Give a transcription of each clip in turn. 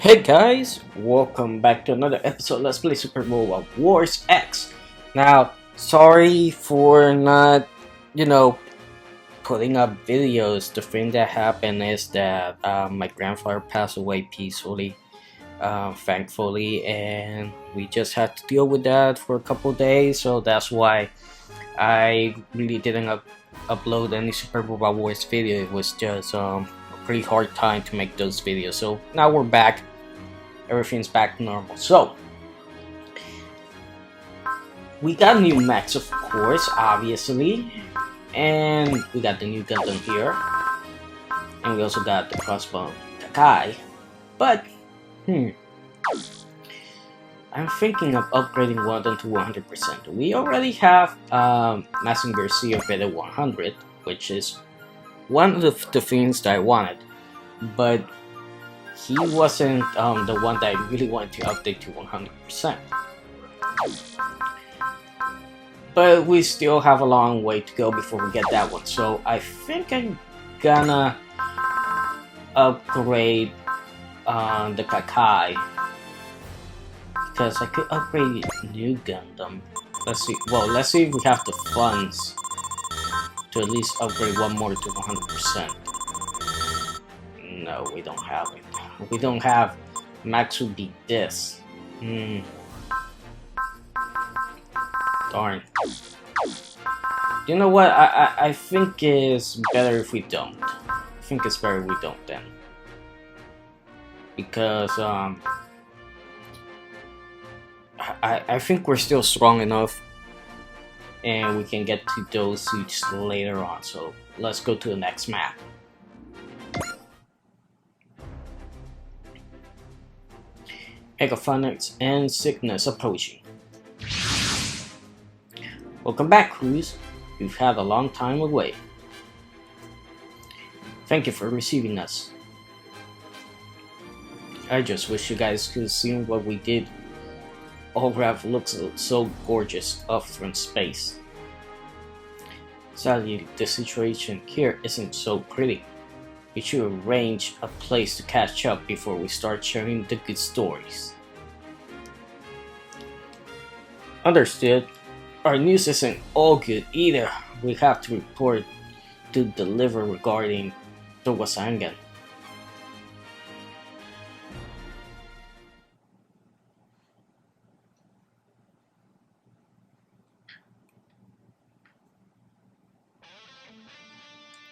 Hey guys, welcome back to another episode. Let's play Super Mobile Wars X. Now, sorry for not, putting up videos. The thing that happened is that my grandfather passed away peacefully, thankfully, and we just had to deal with that for a couple days. So that's why I really didn't upload any Super Mobile Wars video. It was just a pretty hard time to make those videos. So now we're back. Everything's back to normal. So we got new mechs, of course, obviously, and we got the new Gundam here, and we also got the crossbow Takai. But I'm thinking of upgrading one of them to 100%. We already have Messenger C of Beta 100, which is one of the things that I wanted, but he wasn't the one that I really wanted to update to 100%. But we still have a long way to go before we get that one. So I think I'm gonna upgrade the Kakai, because I could upgrade new Gundam. Let's see. Well, let's see if we have the funds to at least upgrade one more to 100%. No, we don't have it. We don't have max would be this. Darn. You know what? I think it's better if we don't. I think it's better if we don't then. Because I think we're still strong enough and we can get to those suits later on. So let's go to the next map. Megaphonics and sickness approaching. Welcome back, Krys. We've had a long time away. Thank you for receiving us. I just wish you guys could have seen what we did. Holograph looks so gorgeous up from space. Sadly, the situation here isn't so pretty. We should arrange a place to catch up before we start sharing the good stories. Understood. Our news isn't all good either. We have to report to deliver regarding Towasangan.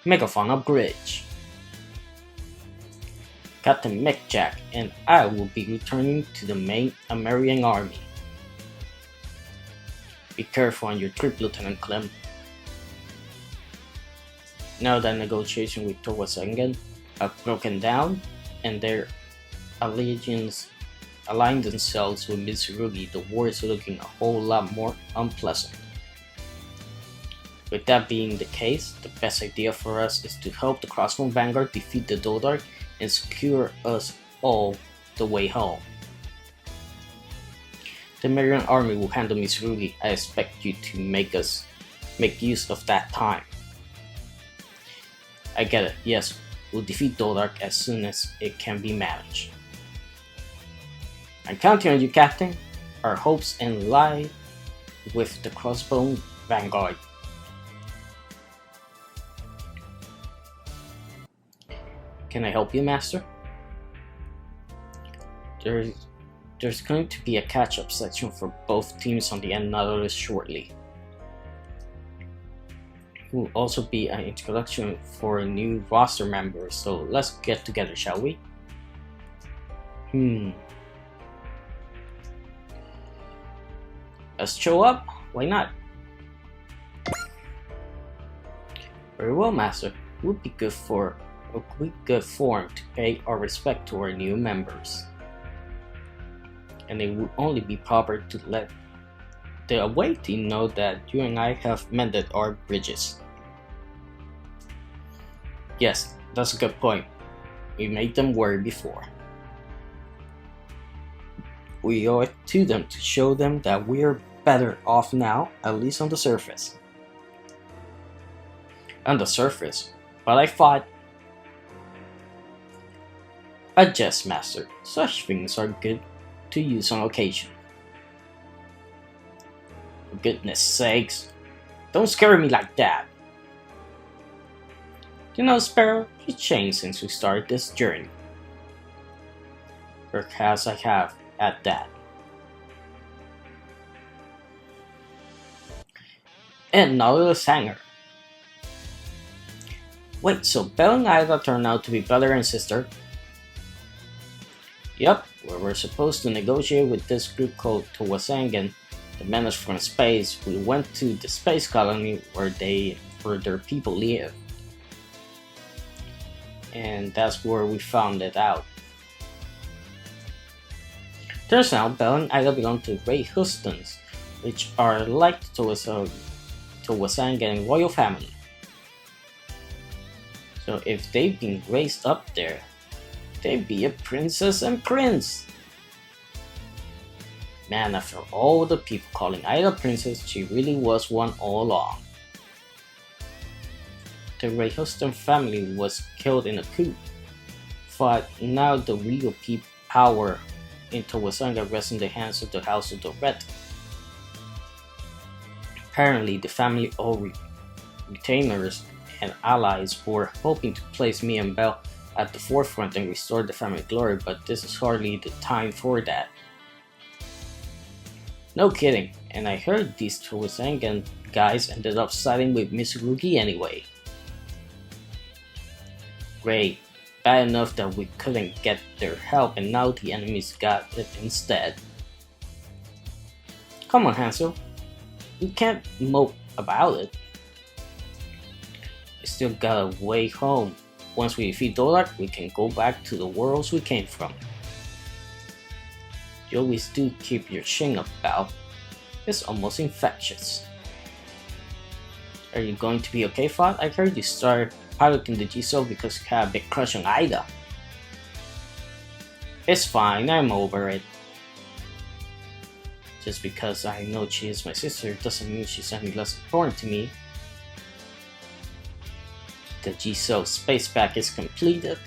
Megaphone upgrade. Captain McJack and I will be returning to the main American army. Be careful on your trip, Lieutenant Clem. Now that negotiations with Towasangan have broken down and their allegiance aligned themselves with Mitsurugi, the war is looking a whole lot more unpleasant. With that being the case, the best idea for us is to help the Crossbone Vanguard defeat the Dodark and secure us all the way home. The American army will handle Mitsurugi. I expect you to make use of that time. I get it, yes, we'll defeat Dodark as soon as it can be managed. I'm counting on you, Captain. Our hopes lie with the Crossbone Vanguard. Can I help you, Master? There's going to be a catch-up section for both teams on the end Nautilus shortly. It will also be an introduction for new roster members, so let's get together, shall we? Let's show up? Why not? Very well, Master. It would be good form to pay our respect to our new members. And it would only be proper to let the away team know that you and I have mended our bridges. Yes, that's a good point. We made them worry before. We owe it to them to show them that we're better off now, at least on the surface. On the surface? But I thought a jest master. Such things are good to use on occasion. For goodness sakes, don't scare me like that. You know, Sparrow, you've changed since we started this journey. Perhaps I have, at that. And now the singer. Wait, so Belle and Ida turned out to be brother and sister? Yup, we were supposed to negotiate with this group called Towasangan, the menace from space. We went to the space colony where their people live. And that's where we found it out. Turns out Belle and Ida belong to Ray Hustons, which are like the Towasangan royal family. So if they've been raised up there, they'd be a princess and prince. Man, after all the people calling Ida princess, she really was one all along. The Ray Huston family was killed in a coup, but now the real power in Tawasanga rests in the hands of the House of the Red. Apparently, the family all retainers and allies were hoping to place me and Belle at the forefront and restore the family glory, but this is hardly the time for that. No kidding, and I heard these Towasangan guys ended up siding with Mitsurugi anyway. Great, bad enough that we couldn't get their help and now the enemies got it instead. Come on, Hansel, we can't mope about it. We still got a way home. Once we defeat Dolak, we can go back to the worlds we came from. You always do keep your chin up, Belle. It's almost infectious. Are you going to be okay, Fod? I heard you started piloting the GSO because you had a big crush on Ida. It's fine, I'm over it. Just because I know she is my sister doesn't mean she's any less important to me. The GSO space pack is completed.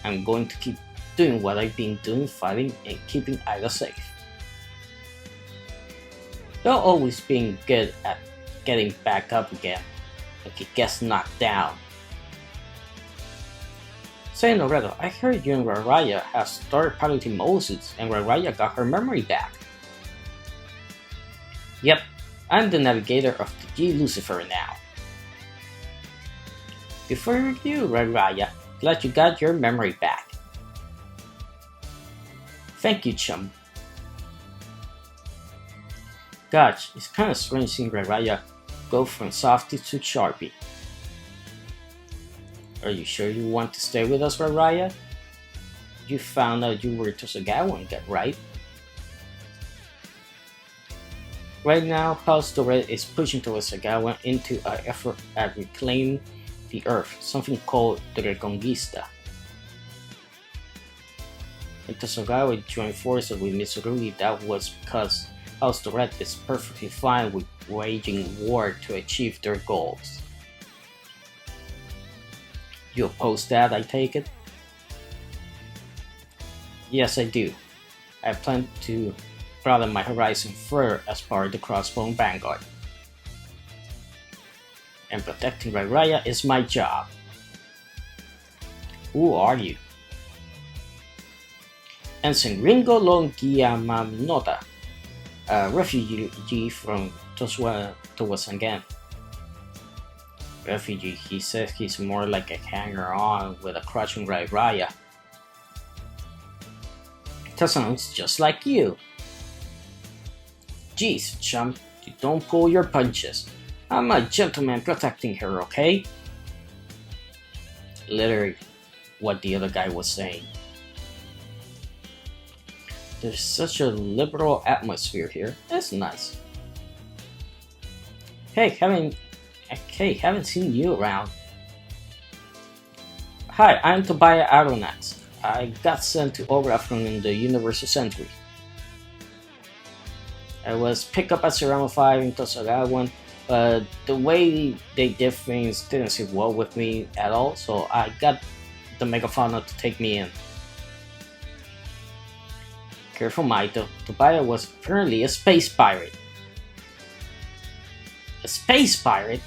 I'm going to keep doing what I've been doing, fighting and keeping Ida safe. You're always being good at getting back up again, like it gets knocked down. Say Loretto, I heard you and Raraya have started piloting Moses and Raraya got her memory back. Yep, I'm the navigator of the G Lucifer now. Good for you, Raraya. Glad you got your memory back. Thank you, chum. Gosh, it's kinda strange seeing Raraya go from softy to sharpie. Are you sure you want to stay with us, Raraya? You found out you were Tosagawan, right? Right now, House Dorette is pushing Tosagawan into an effort at reclaiming the Earth, something called the Reconquista. When Tosagawa joined forces with Mitsurugi, that was because House Dorette is perfectly fine with waging war to achieve their goals. You oppose that, I take it? Yes, I do. I plan to broaden my horizon further as part of the Crossbone Vanguard. And protecting Raraya is my job. Who are you? Ensign Ringo Longiamaminota, a refugee from Towasangan. Refugee, he says he's more like a hanger-on with a crush on Raraya. That sounds just like you. Jeez, chump, you don't pull your punches. I'm a gentleman protecting her, okay? Literally what the other guy was saying. There's such a liberal atmosphere here. That's nice. Hey, haven't seen you around. Hi, I'm Tobiah Aronax. I got sent to Ogra from the Universal Century. I was picked up at Serrano 5 in Tosagawan, but the way they did things didn't sit well with me at all, so I got the Megafauna to take me in. Careful, Maito. Tobiah was apparently a space pirate. A space pirate?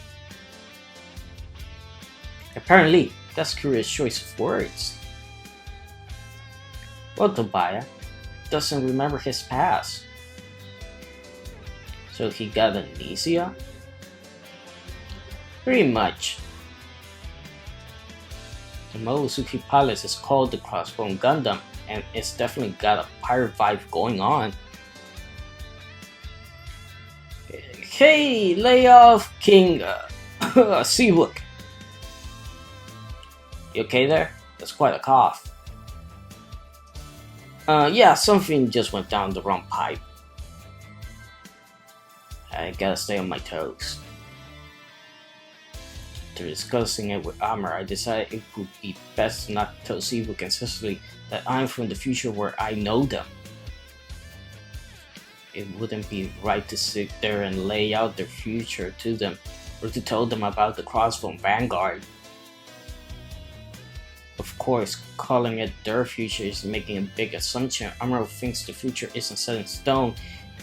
Apparently, that's curious choice of words. Well, Tobiah doesn't remember his past. So he got amnesia? Pretty much. The Momosuke Palace is called the Crossbone Gundam, and it's definitely got a pirate vibe going on. Hey, lay off, King Seawook. You okay there? That's quite a cough. Yeah, something just went down the wrong pipe. I gotta stay on my toes. After discussing it with Amar, I decided it would be best not to tell Seawook and Cecily that I'm from the future where I know them. It wouldn't be right to sit there and lay out their future to them, or to tell them about the Crossbone Vanguard. Of course, calling it their future is making a big assumption. Amaro thinks the future isn't set in stone,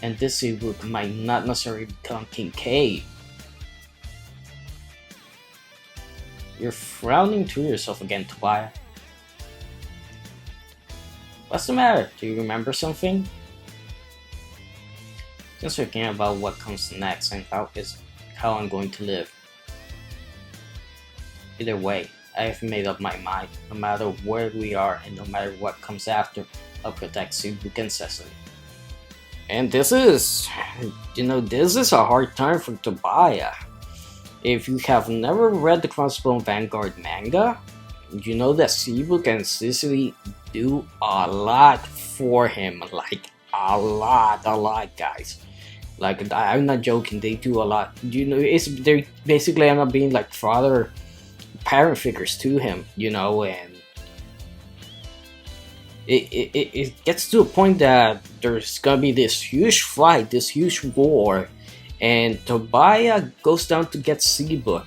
and this Seawook might not necessarily become King K. You're frowning to yourself again, Tobiah. What's the matter? Do you remember something? Just thinking about what comes next and how I'm going to live. Either way, I have made up my mind. No matter where we are and no matter what comes after, I'll protect Seawook and Cecily. And this is a hard time for Tobiah. If you have never read the Crossbone Vanguard manga, you know that Seawook and Cecily do a lot for him. Like, a lot, guys. Like, I'm not joking, they do a lot. They basically end up being like father parent figures to him, and it gets to a point that there's gonna be this huge fight, this huge war, and Tobiah goes down to get Seawook,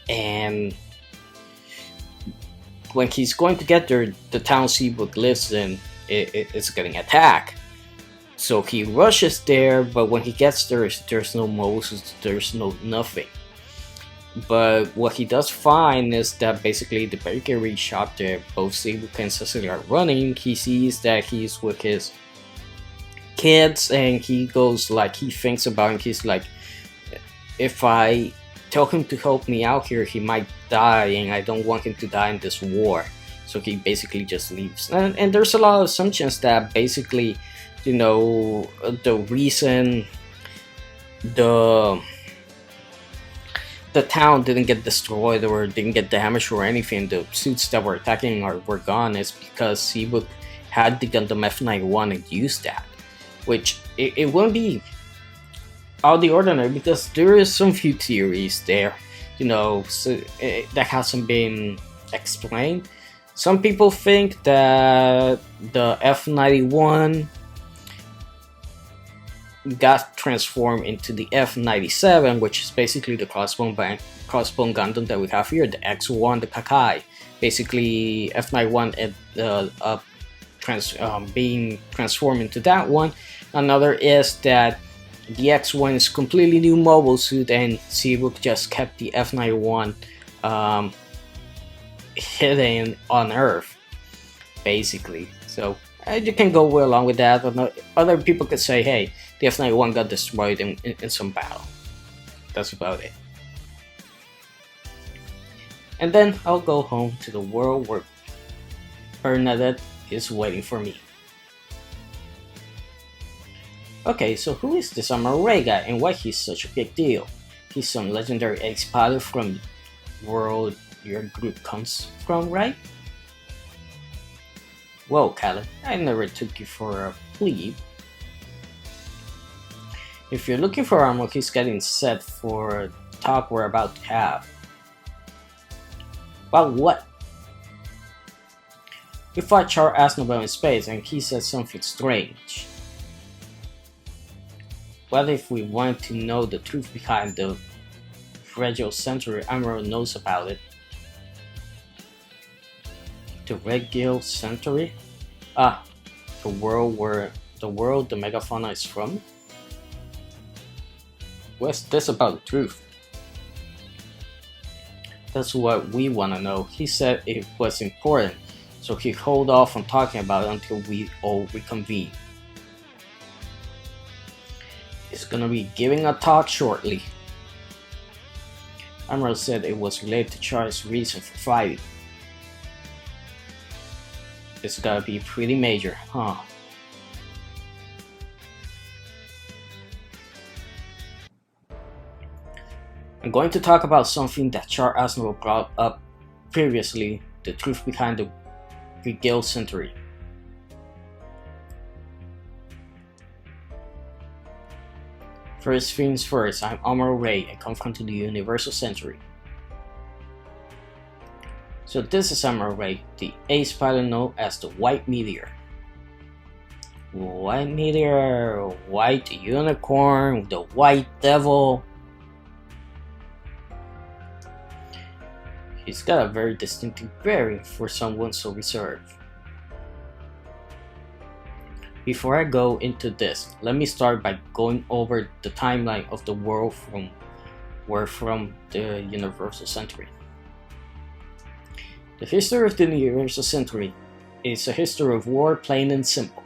and when he's going to get there, the town Seawook lives in is getting attacked. So he rushes there, but when he gets there, there's no Moses, there's no nothing. But what he does find is that basically the bakery shop there, both Seawook and Cecily are running. He sees that he's with his kids, and he thinks about it. He's like, if I tell him to help me out here, he might die, and I don't want him to die in this war. So he basically just leaves. And there's a lot of assumptions that basically, the reason the town didn't get destroyed or didn't get damaged or anything, the suits that were attacking were gone, is because Seawook had the Gundam F91 and used that. Which, it wouldn't be out of the ordinary, because there is some few theories there, that hasn't been explained. Some people think that the F91 got transformed into the F97, which is basically the Crossbone Gundam that we have here, the X1, the Kakai. Basically, F91 being transformed into that one. Another is that the X1 is completely new mobile suit, and Seawook just kept the F91 hidden on Earth, basically. So you can go along with that. Other people could say, hey, the F91 got destroyed in some battle. That's about it. And then I'll go home to the world where Bernadette is waiting for me. Okay, so who is this Amare guy and why he's such a big deal? He's some legendary ex-pilot from the world your group comes from, right? Well, Caleb, I never took you for a plebe. If you're looking for armor, he's getting set for the talk we're about to have. About what? We fought Char Aznavour in space, and he said something strange. What if we want to know the truth behind the Regio Centauri? Amaro knows about it. The Regio Centauri? Ah, the world the megafauna is from? What's this about the truth? That's what we want to know. He said it was important, so he hold off on talking about it until we all reconvene. He's gonna be giving a talk shortly. Emerald said it was related to Charles' reason for fighting. It's gotta be pretty major, huh? I'm going to talk about something that Charles Aznavour brought up previously, the truth behind the Regal Century. First things first, I'm Amaro Ray and come from the Universal Century. So this is Amaro Ray, the ace pilot known as the White Meteor. White Meteor, White Unicorn, the White Devil. He's got a very distinctive bearing for someone so reserved. Before I go into this, let me start by going over the timeline of the world from the Universal Century. The history of the Universal Century is a history of war, plain and simple.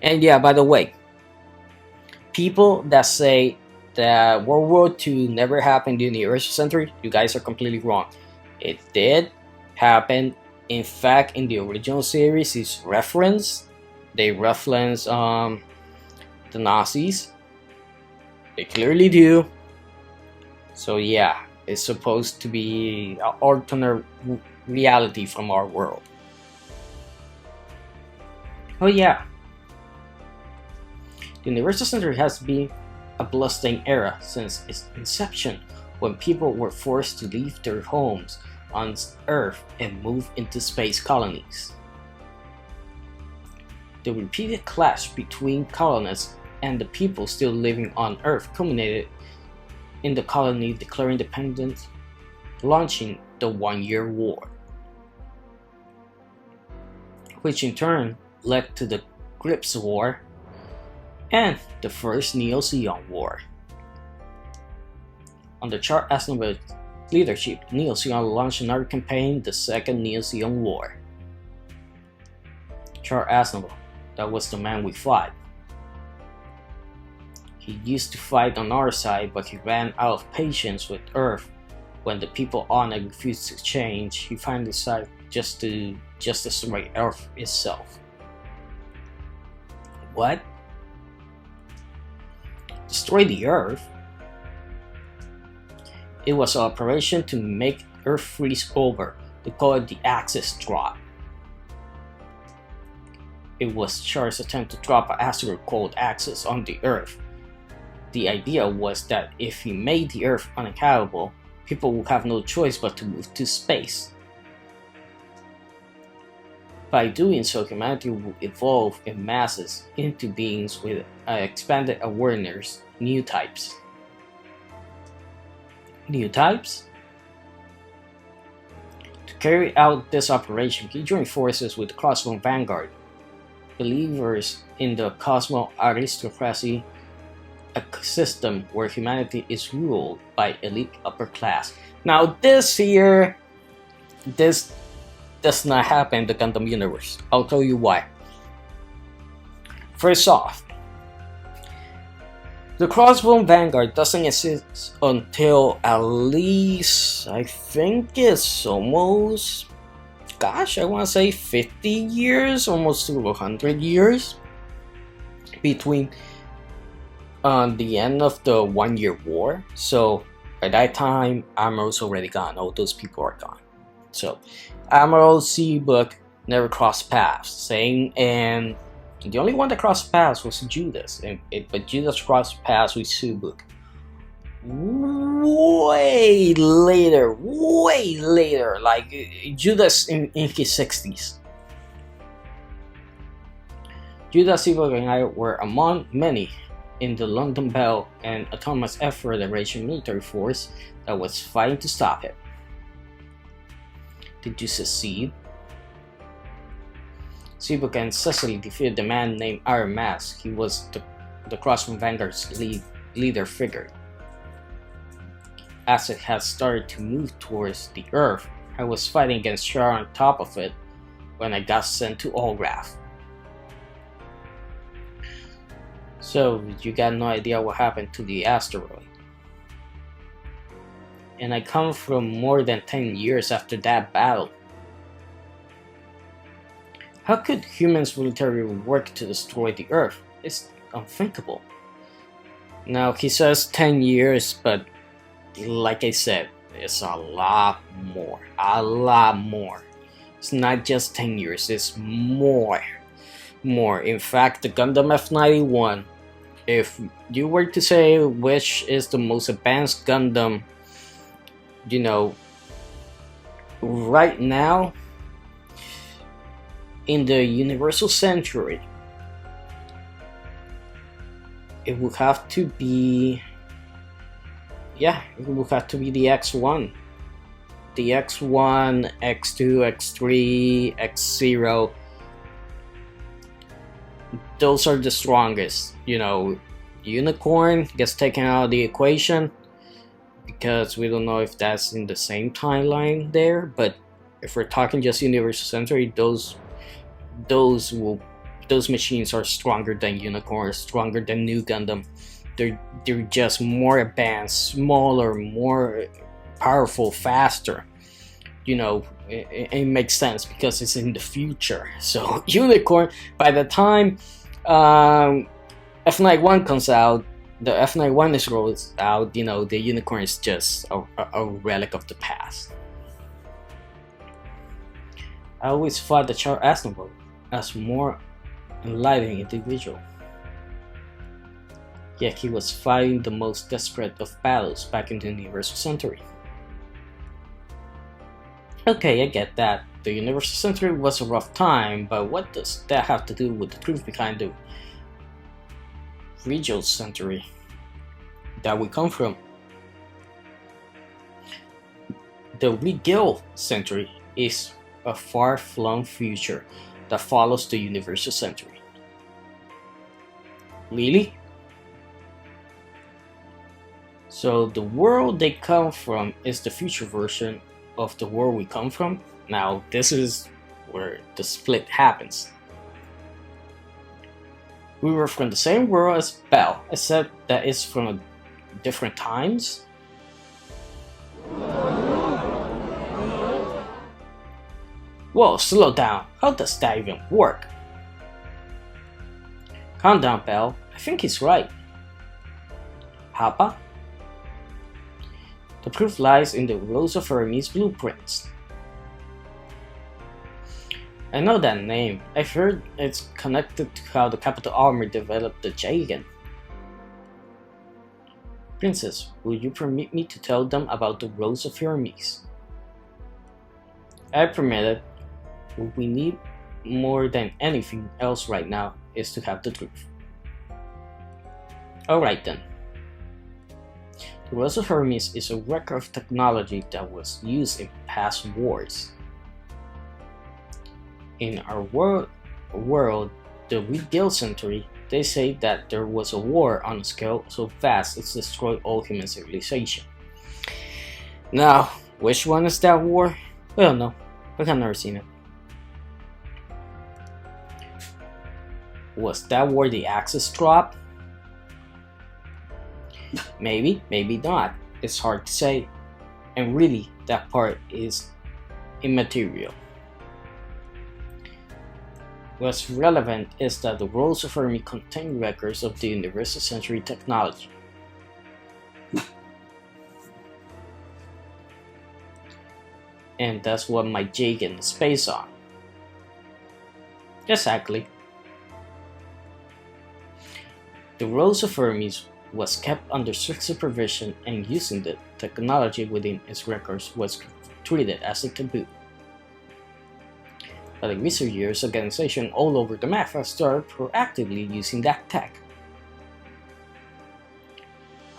And yeah, by the way, people that say that World War II never happened in the Universal Century, you guys are completely wrong. It did happen. In fact, in the original series, they reference the Nazis. They clearly do. So yeah, it's supposed to be an alternate reality from our world. Oh yeah, the Universal Century has been a bloodstained era since its inception, when people were forced to leave their homes on Earth and move into space colonies. The repeated clash between colonists and the people still living on Earth culminated in the colony declaring independence, launching the 1-year war, which in turn led to the Grips War and the First Neo-Zeon War. Under Charles Aznavour's leadership, Neo-Zeon launched another campaign, the Second Neo-Zeon War. Charles Aznavour, that was the man we fought. He used to fight on our side, but he ran out of patience with Earth. When the people on it refused to change, he finally decided just to destroy Earth itself. What? Destroy the Earth? It was an operation to make Earth freeze over. They call it the Axis Drop. It was Charles' attempt to drop an asteroid called Axis on the Earth. The idea was that if he made the Earth uninhabitable, people would have no choice but to move to space. By doing so, humanity would evolve in masses into beings with expanded awareness, new types. New types? To carry out this operation, he joined forces with the Crossbone Vanguard, believers in the Cosmo aristocracy, a system where humanity is ruled by elite upper class. Now this does not happen in the Gundam universe. I'll tell you why. First off, the Crossbone Vanguard doesn't exist until at least, I think it's almost, gosh, I want to say 50 years, almost to 100 years between the end of the 1-year war. So by that time, Amaral's already gone. All those people are gone. So Amaral, Seabook never crossed paths. And the only one that crossed paths was Judas. But Judas crossed paths with Seabook way later, like Judas in his 60s. Judas, Seabook, and I were among many in the London Bell and Autonomous F Federation military force that was fighting to stop it. Did you succeed? Seabook and Cecily defeated the man named Iron Mask. He was the Crossman Vanguard's leader figure. As it had started to move towards the Earth, I was fighting against Char on top of it when I got sent to Olgraf. So, you got no idea what happened to the asteroid. And I come from more than 10 years after that battle. How could humans military work to destroy the Earth? It's unthinkable. Now, he says 10 years, but like I said, it's a lot more. A lot more. It's not just 10 years, it's more. In fact, the Gundam F91, if you were to say which is the most advanced Gundam, you know, right now in the Universal Century, it would have to be, yeah, it would have to be the X1. The X1, X2, X3, X0, those are the strongest. You know, Unicorn gets taken out of the equation because we don't know if that's in the same timeline there, but if we're talking just Universal Century, those machines are stronger than Unicorn, stronger than New Gundam. They're just more advanced, smaller, more powerful, faster. You know, it makes sense because it's in the future. So Unicorn, by the time F91 comes out, the F91 is rolled out, you know, the Unicorn is just a relic of the past. I always thought the Char Aznavour as more enlivening individual. Yet he was fighting the most desperate of battles back in the Universal Century. Okay, I get that. The Universal Century was a rough time, but what does that have to do with the truth behind the regional century that we come from? The Regal century is a far-flung future that follows the Universal Century. Really? So the world they come from is the future version of the world we come from? Now this is where the split happens. We were from the same world as Bell, except that it's from different times. Whoa, slow down. How does that even work? Calm down, Bell. I think he's right. Papa? The proof lies in the Rose of Hermes blueprints. I know that name. I've heard it's connected to how the Capital Armor developed the Jagan. Princess, will you permit me to tell them about the Rose of Hermes? I permit it. What we need more than anything else right now is to have the truth. Alright then. The Rose of Hermes is a record of technology that was used in past wars. In our world, the Regal century, they say that there was a war on a scale so vast it's destroyed all human civilization. Now, which one is that war? We don't know. We have never seen it. Was that war the Axis drop? Maybe, maybe not. It's hard to say. And really, that part is immaterial. What's relevant is that the Rose of Hermes contain records of the Universal Century technology. And that's what my Jagan is based on. Exactly. The Rose of Hermes was kept under strict supervision, and using the technology within its records was treated as a taboo. But in recent years, organizations all over the map have started proactively using that tech.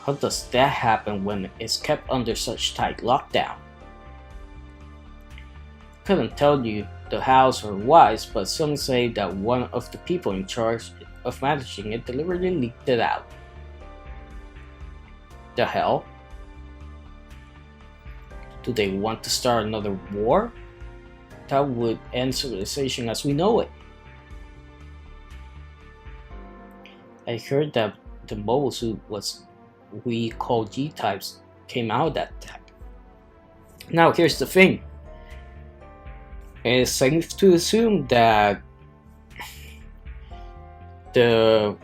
How does that happen when it's kept under such tight lockdown? Couldn't tell you, the hows or whys, but some say that one of the people in charge of managing it deliberately leaked it out. The hell? Do they want to start another war? That would end civilization as we know it. I heard that the mobile suit we call G-types came out that time. Now here's the thing. It's safe to assume that the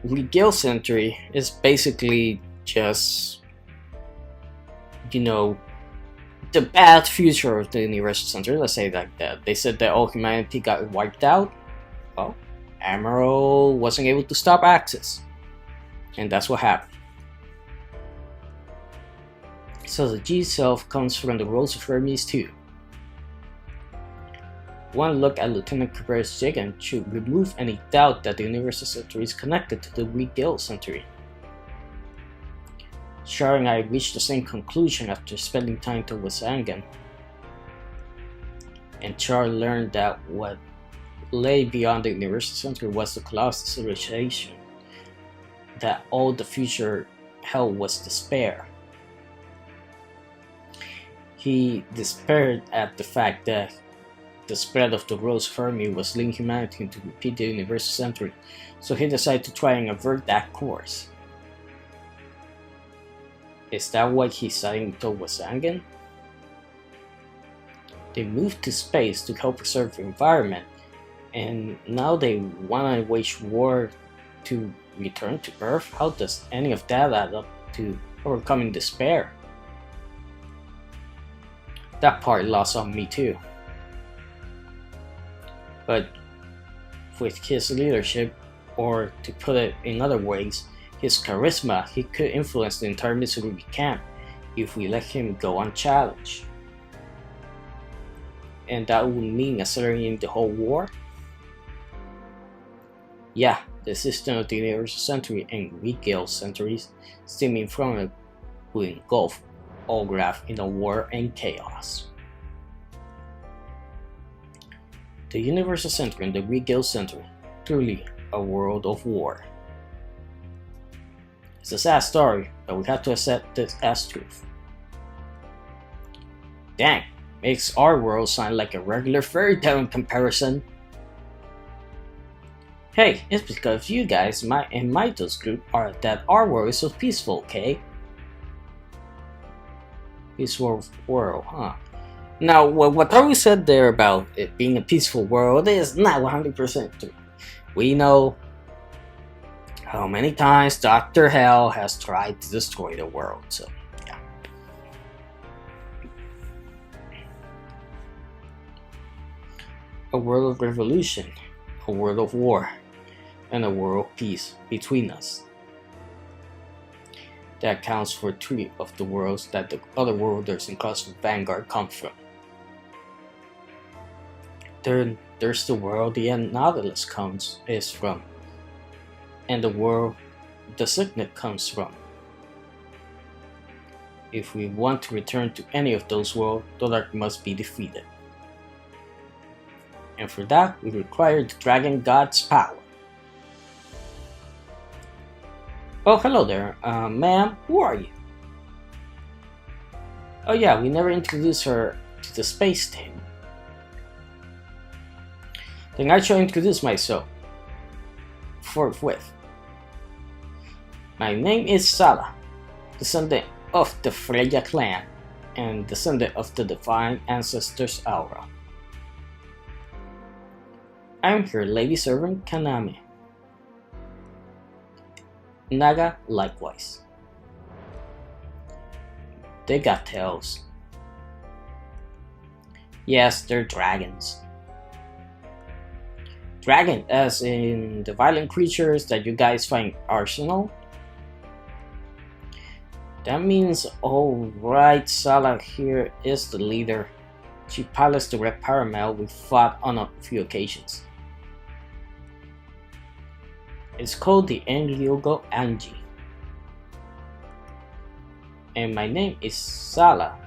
Regale Century is basically just, the bad future of the Universal Century, let's say like that. They said that all humanity got wiped out. Well, Admiral wasn't able to stop Axis, and that's what happened. So the G itself comes from the worlds of Hermes too. One look at Lieutenant Cabrera's Jigen should remove any doubt that the Universal Century is connected to the Regale Century. Char and I reached the same conclusion after spending time to Wasangan, and Char learned that what lay beyond the Universal Century was the Colossus civilization, that all the future held was despair. He despaired at the fact that the spread of the world's Fermi was leading humanity to repeat the Universal Century, so he decided to try and avert that course. Is that why he's siding with Wasangan? They moved to space to help preserve the environment, and now they want to wage war to return to Earth? How does any of that add up to overcoming despair? That part lost on me too. But with his leadership, or to put it in other ways, his charisma, he could influence the entire Mitsurugi camp if we let him go unchallenged. And that would mean accelerating the whole war? Yeah, the system of the Universal Century and Regale Centuries stemming from it will engulf all Graph in a war and chaos. The Universal Century and the Regale Century, truly a world of war. It's a sad story, but we have to accept this as truth. Dang, makes our world sound like a regular fairy tale in comparison. Hey, it's because you guys in Maito's group are that our world is so peaceful, okay? Peaceful world, huh? Now, what Taru said there about it being a peaceful world is not 100% true. We know how many times Dr. Hell has tried to destroy the world, so yeah. A world of revolution, a world of war, and a world of peace between us. That accounts for 3 of the worlds that the other worlders in Cosmic Vanguard come from. Then there's the world the Nautilus is from, and the world the Signet comes from. If we want to return to any of those worlds, the Dark must be defeated. And for that, we require the Dragon God's power. Oh, hello there. Ma'am, who are you? Oh yeah, we never introduced her to the space team. Then I shall introduce myself forthwith. My name is Sala, descendant of the Freya clan, and descendant of the divine ancestors Aura. I am her lady servant Kaname. Naga likewise. They got tails. Yes, they're dragons. Dragon as in the violent creatures that you guys find Arsenal? That means alright, Sala here is the leader. She pilots the Red Paramel we fought on a few occasions. It's called the Enryogo Anji. And my name is Sala.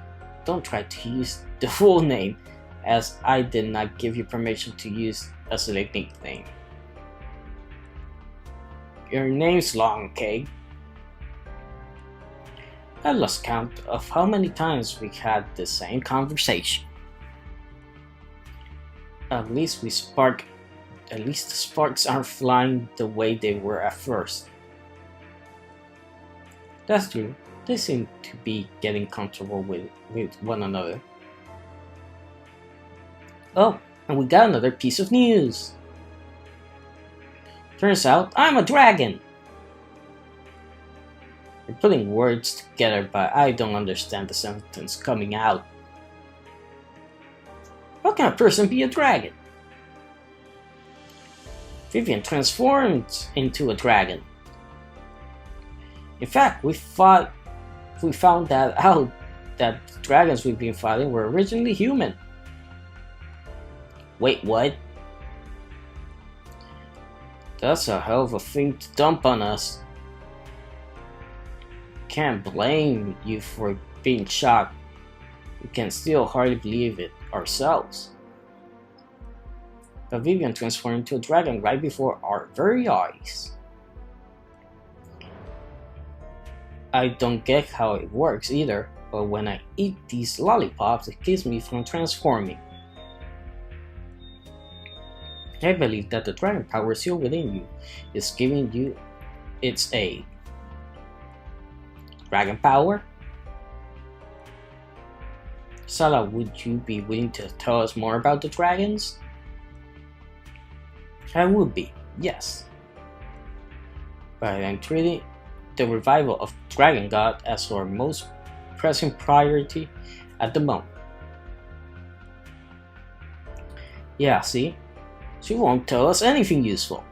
Don't try to use the full name, as I did not give you permission to use as a nickname. Your name's long, okay? I lost count of how many times we had the same conversation. At least the sparks aren't flying the way they were at first. That's true. They seem to be getting comfortable with one another. Oh, and we got another piece of news. Turns out I'm a dragon. You're putting words together, but I don't understand the sentence coming out. How can a person be a dragon? Vivian transformed into a dragon. In fact, we found that out that the dragons we've been fighting were originally human. Wait, what? That's a hell of a thing to dump on us. Can't blame you for being shocked. We can still hardly believe it ourselves. But Vivian transformed into a dragon right before our very eyes. I don't get how it works either, but when I eat these lollipops, it keeps me from transforming. I believe that the dragon power sealed within you is giving you its aid. Dragon power? Sala, would you be willing to tell us more about the dragons? I would be, yes. But I'm treating the revival of Dragon God as our most pressing priority at the moment. Yeah, see? She won't tell us anything useful.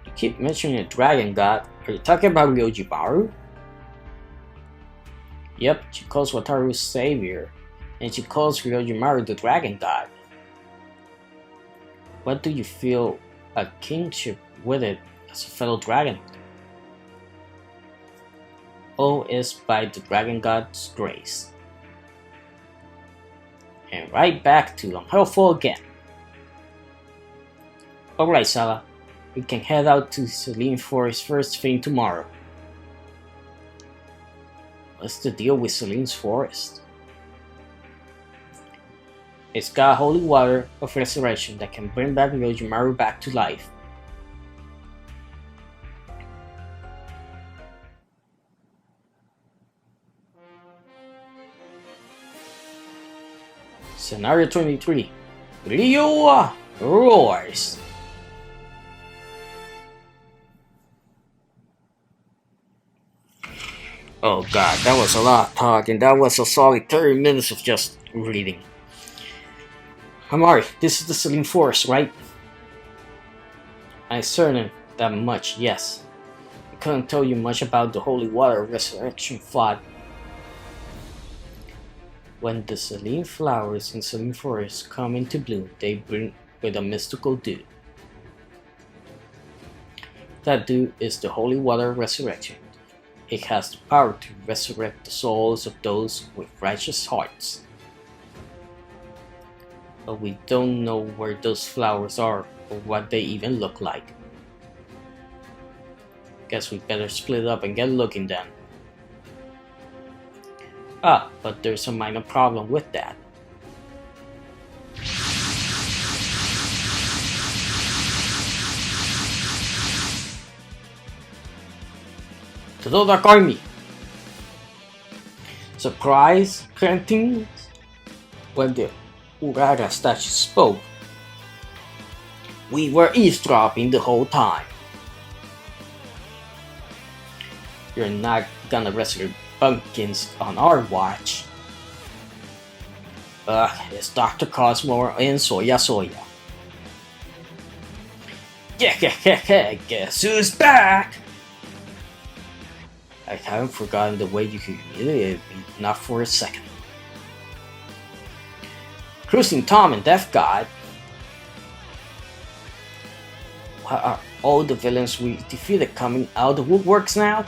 You keep mentioning a Dragon God. Are you talking about Ryojimaru? Yep, she calls Wataru's savior, and she calls Ryojimaru the Dragon God. What do you feel a kinship with it as a fellow dragon? All is by the Dragon God's grace. And right back to unhelpful again. Alright, Sala, we can head out to Selene Forest first thing tomorrow. What's the deal with Selene's Forest? It's got holy water of resurrection that can bring back Ryojimaru back to life. Scenario 23. Ryo roars. Oh god, that was a lot of talking. That was a solid 30 minutes of just reading. Amari, this is the Selene Forest, right? I'm certain that much, yes. I couldn't tell you much about the holy water resurrection fought. When the Selene flowers in Selene Forest come into bloom, they bring with a mystical dew. That dew is the holy water resurrection. It has the power to resurrect the souls of those with righteous hearts. But we don't know where those flowers are or what they even look like. Guess we better split up and get looking then. Ah, but there's a minor problem with that. Tododa Army. Surprise granting when the Uraga statue spoke. We were eavesdropping the whole time. You're not gonna rescue pumpkins on our watch. It's Dr. Cosmore and Soya. Yeah, guess who's back? I haven't forgotten the way you humiliated me, not for a second. Cruising Tom and Death God. What are all the villains we defeated coming out of the woodworks now?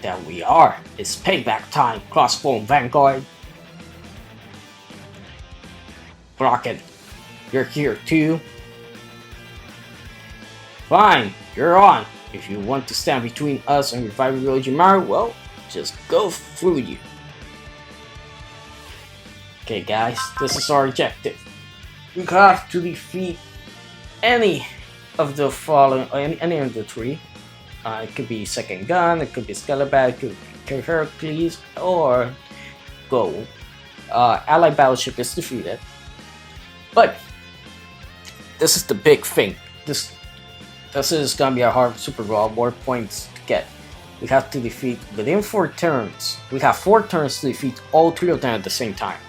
That we are. It's payback time, Crossbone Vanguard. Rocket, you're here too. Fine, you're on. If you want to stand between us and reviving Orochimaru, well, just go through you. Okay guys, this is our objective. We have to defeat any of the following, any of the three. It could be Second Gun, it could be Skelebat, it could be Hercules, or Go. Allied Battleship is defeated. But this is the big thing. This is gonna be a hard super raw, more points to get. We have to defeat within 4 turns. We have 4 turns to defeat all 3 of them at the same time.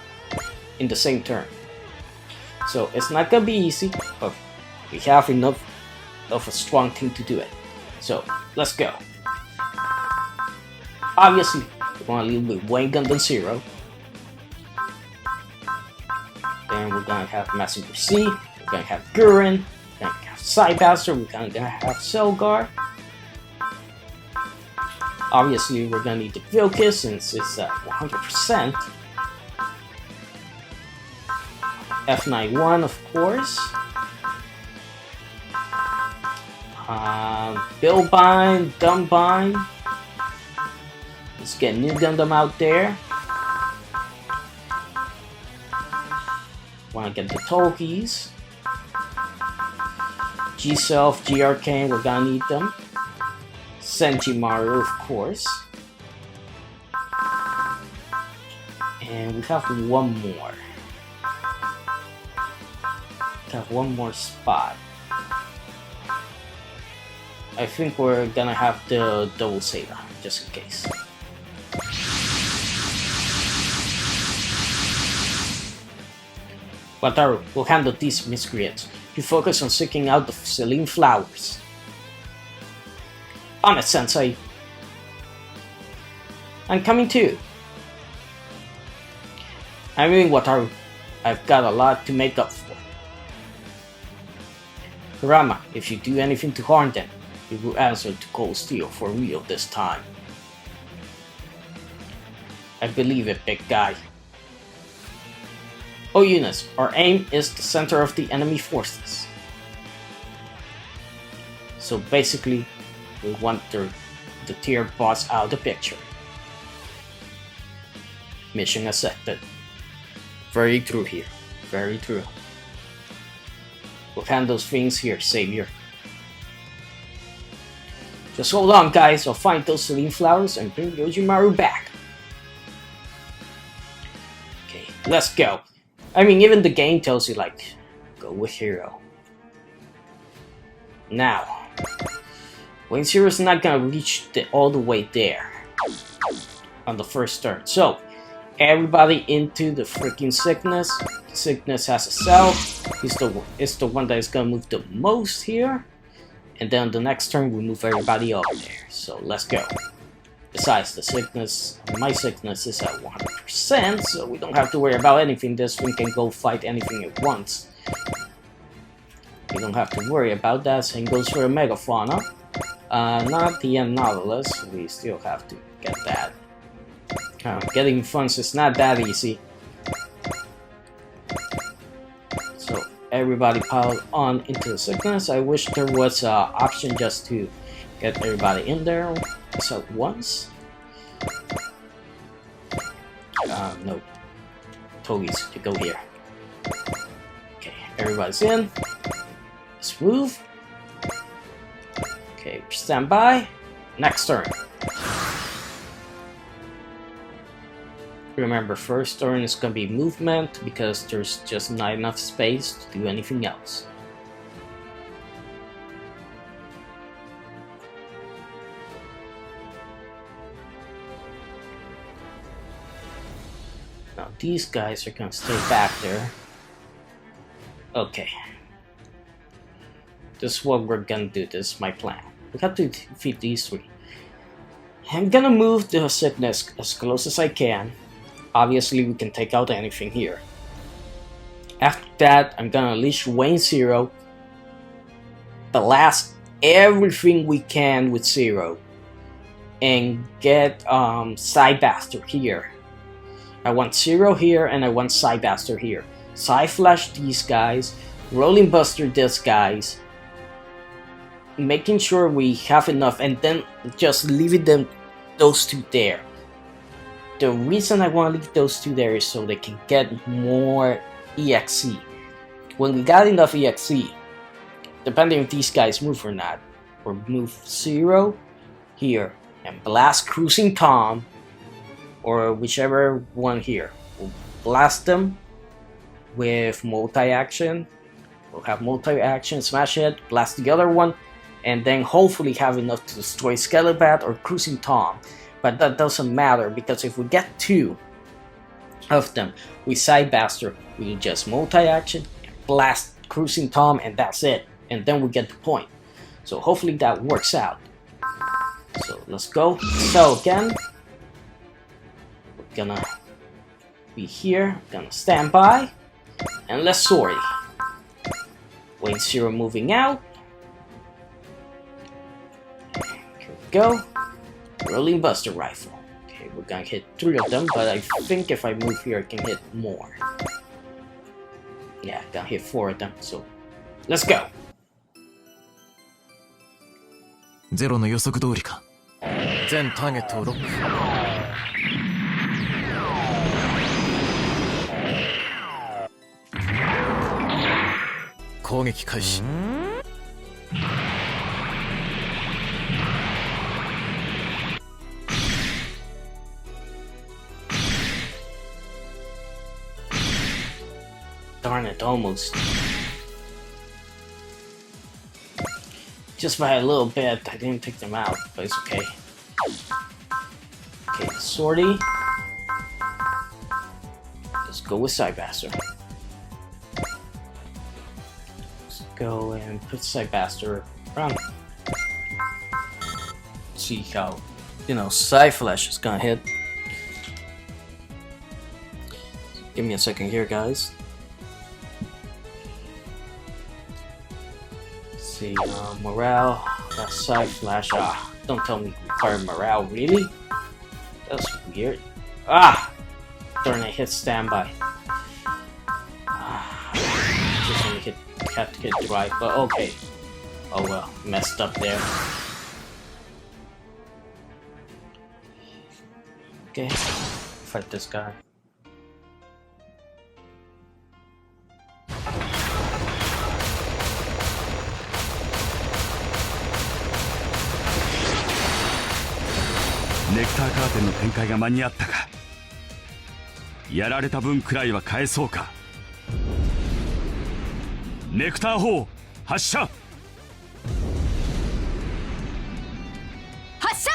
In the same turn. So it's not gonna be easy, but we have enough of a strong team to do it. So let's go. Obviously, we're gonna lead with Wayne Gundam Zero. Then we're gonna have Messenger C. We're gonna have Gurren. We're gonna have Psybastard. We're gonna have Selgar. Obviously, we're gonna need the Vilkis since it's at 100%. F91, of course. Billbind, Dumbbind. Let's get New Gundam out there. Wanna get the Tolkies. G-Self, G-Arcane, we're gonna need them. Senjimaru, of course. And we have one more. We have one more spot. I think we're gonna have the double Zeta, just in case. Wataru will handle these miscreants. You focus on seeking out the Celine flowers. On it, Sensei. I'm coming too. I mean, Wataru, I've got a lot to make up for. Kurama, if you do anything to harm them, you will answer to Cold Steel for real this time. I believe it, big guy. Oh Eunice, our aim is the center of the enemy forces. So basically, we want the tier boss out of the picture. Mission accepted. Very true here. Very true. We'll handle those things here, Savior. Just hold on, guys. I'll find those Celine flowers and bring Orochimaru back. Okay, let's go. I mean, even the game tells you, like, go with Hero. Now, Wayne Zero's not gonna reach all the way there on the first turn. So, everybody into the freaking Sickness. Sickness has a cell. It's the one that is gonna move the most here. And then the next turn we move everybody over there. So let's go. Besides, the Sickness, my Sickness is at 100%, so we don't have to worry about anything. This thing can go fight anything at once. We don't have to worry about that. Same goes for a Megafauna. Not the Nautilus. We still have to get that. Getting funds is not that easy. So everybody piled on into the Sickness. I wish there was an option just to get everybody in there at once. No. Togies, you go here. Okay, everybody's in. Let's move. Okay, stand by. Next turn. Remember, first turn is gonna be movement because there's just not enough space to do anything else. Now these guys are gonna stay back there. Okay. This is what we're gonna do. This is my plan. We have to defeat these three. I'm gonna move the Sickness as close as I can. Obviously, we can take out anything here. After that, I'm gonna unleash Wayne Zero. Blast everything we can with Zero. and get Side Bastard here. I want Zero here, and I want Side Bastard here. Side Flash these guys, Rolling Buster these guys, making sure we have enough, and then just leaving them, those two there. The reason I want to leave those two there is so they can get more EXE. When we got enough EXE, depending if these guys move or not, or move Zero here and blast Cruising Tom, or whichever one here. We'll blast them with multi-action. We'll have multi-action, smash it, blast the other one, and then hopefully have enough to destroy Skelebat or Cruising Tom. But that doesn't matter, because if we get two of them, we Side Bastard, we just multi-action, blast Cruising Tom, and that's it. And then we get the point. So hopefully that works out. So let's go. So again, we're gonna be here, gonna stand by, and let's sorry. Wayne Zero moving out. Here we go. Rolling Buster Rifle. Okay, we're gonna hit 3 of them, but I think if I move here, I can hit more. Yeah, gonna hit 4 of them, so let's go. ゼロの予測通りか。全ターゲットをロック。攻撃開始。Darn it, almost. Just by a little bit, I didn't take them out, but it's okay. Okay, Swordy. Let's go with Side Bastard. Let's go and put Side Bastard around. See how, Side Flash is gonna hit. Give me a second here, guys. See, morale, that Side Flash, don't tell me require morale, really? That's weird. Darn, I hit standby. Just only have to hit drive, but okay. Oh well, messed up there. Okay, fight this guy. ネクターカーテンの展開が間に合ったか。やられた分くらいは返そうか。ネクター砲発射。発射。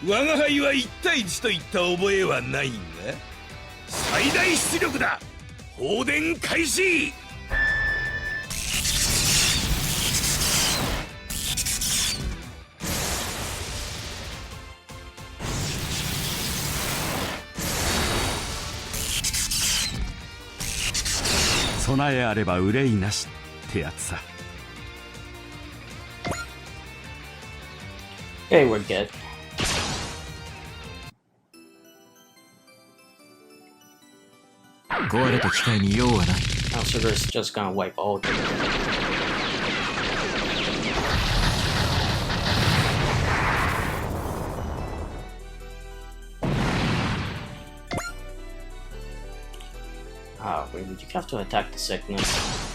我が輩は1対1といった覚えはないが、最大出力だ。放電開始。備えあれば憂いなしってやつさ。Okay, we're good. Now Sugar's just gonna wipe all of them. Really? You have to attack the sickness.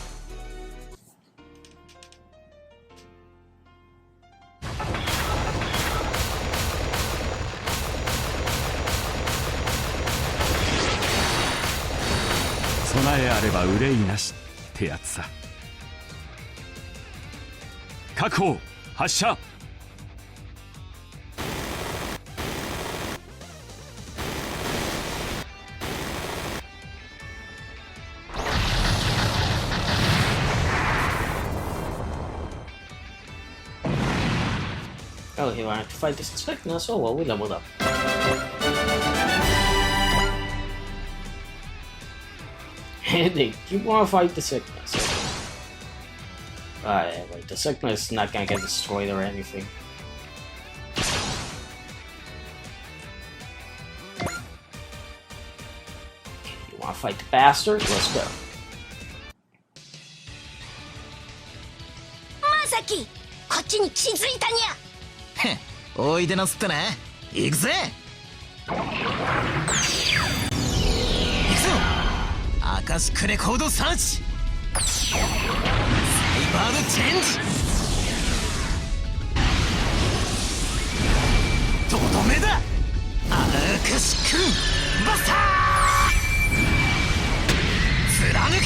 備えあれば憂いなしってやつさ。確保発射。Oh, he wanted to fight this sickness. Oh well, we leveled up. You want to fight the sickness? Okay. Alright, like the sickness is not gonna get destroyed or anything. Okay, you want to fight the bastard? Let's go. Masaki, こっちに気づいたにゃ。へっ、おいでなすってね。行くぜ。行くぞ。アカシックレコードサーチ。サイバードチェンジ。とどめだ。アカシックバスター。貫か。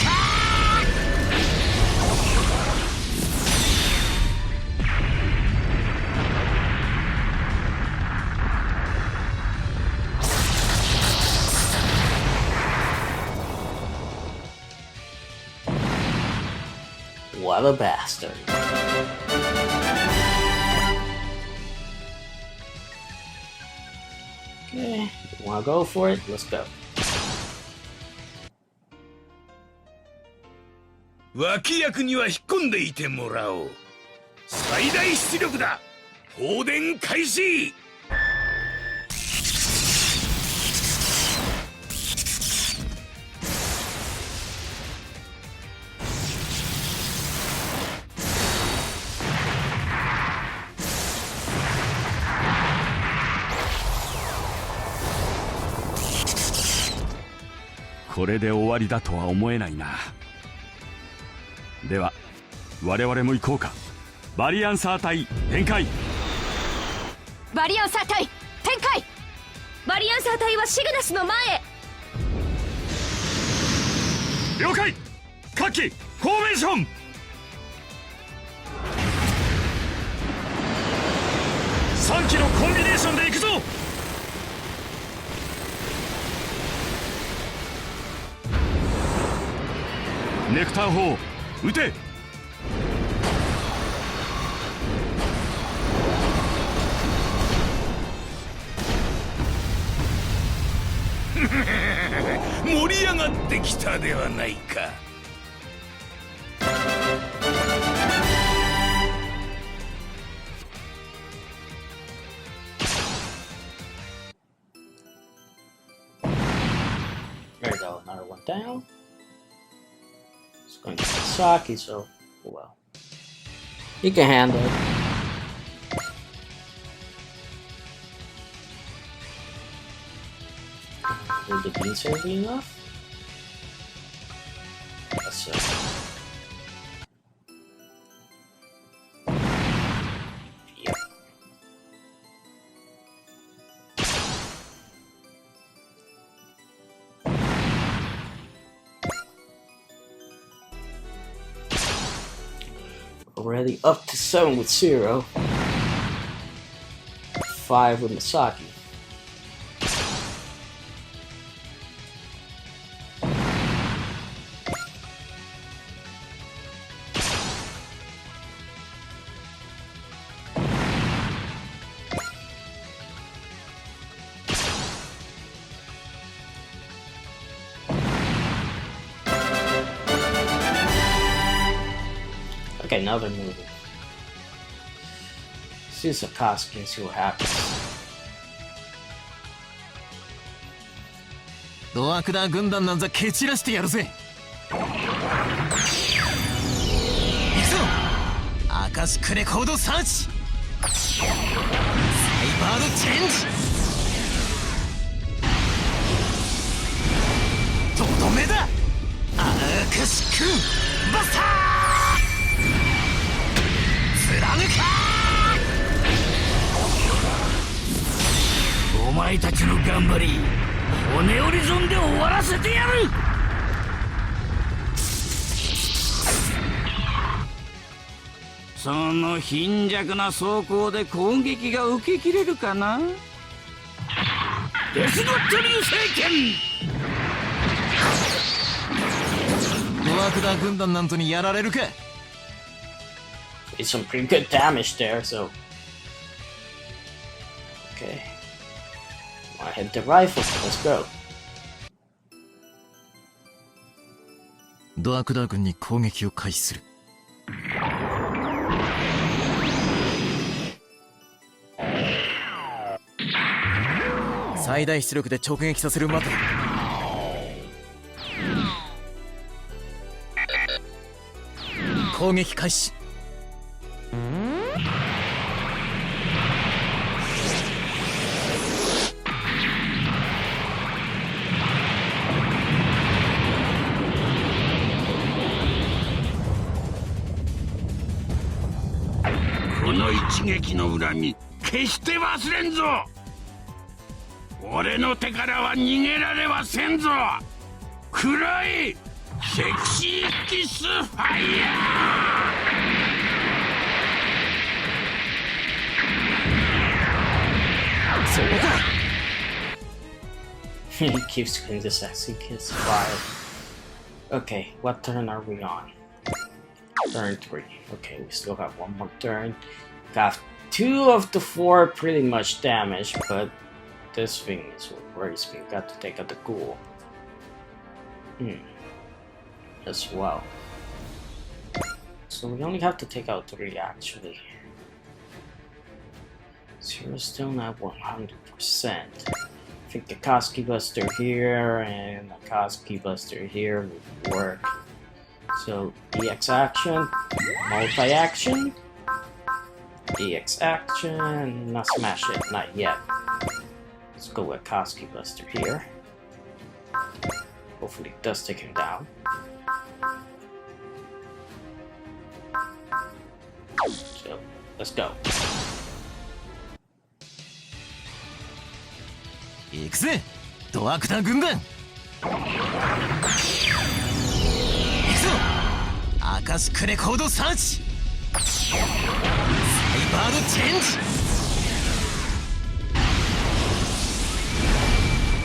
What a bastard. Okay, you wanna go for it? Let's go. 脇役には引っ込んでいてもらおう。最大出力だ。放電開始。これで終わりだとは思えないな。では我々も行こうか。バリアンサー隊展開。バリアンサー隊展開。バリアンサー隊はシグナスの前へ。了解。各機フォーメーション。3機のコンビネーションで行くぞ。ネクター砲撃て。盛り上がってきたではないか。There we go, another one down. It's going to be Saki, so oh well. You can handle it. Will the beans here be enough? Let's see. Yep. Already up to 7 with 0. 5 with Misaki. Okay, now they're moving. See Sakazuki and see what happens. ドアクダー軍団なんざ蹴散らしてやるぜ。行くぞ。アカシックレコードサーチ。サイバードチェンジ。とどめだ。アカシックバスター。お前たちの頑張り、骨折り損で終わらせてやる。その貧弱な装甲で攻撃が受けきれるかな。デスノット流星剣。ドアクダー軍団なんぞにやられるか。It's some pretty good damage there, so Okay. I hit the rifle, let's go. ドアクダー軍に攻撃を開始する。最大出力で直撃させる待て。攻撃開始。この一撃の恨み決して忘れんぞ。俺の手からは逃げられはせんぞ。暗いセクシーキスファイヤー。そこか。He keeps doing the sexy kiss fire. Okay, what turn are we on? Turn 3. Okay, we still have one more turn. Got 2 of the 4 pretty much damaged, but this thing is what worries me. Got to take out the ghoul. As well. So we only have to take out 3 actually. So we're still not 100%. I think a Koski Buster here and a Koski Buster here would work. So EX action, multi-action, EX action, not smash it, not yet. Let's go with Koski Buster here. Hopefully it does take him down. So let's go. 行くぜドアクタ軍団。行くぞアカシックレコードサーチ。サイバードチェンジ。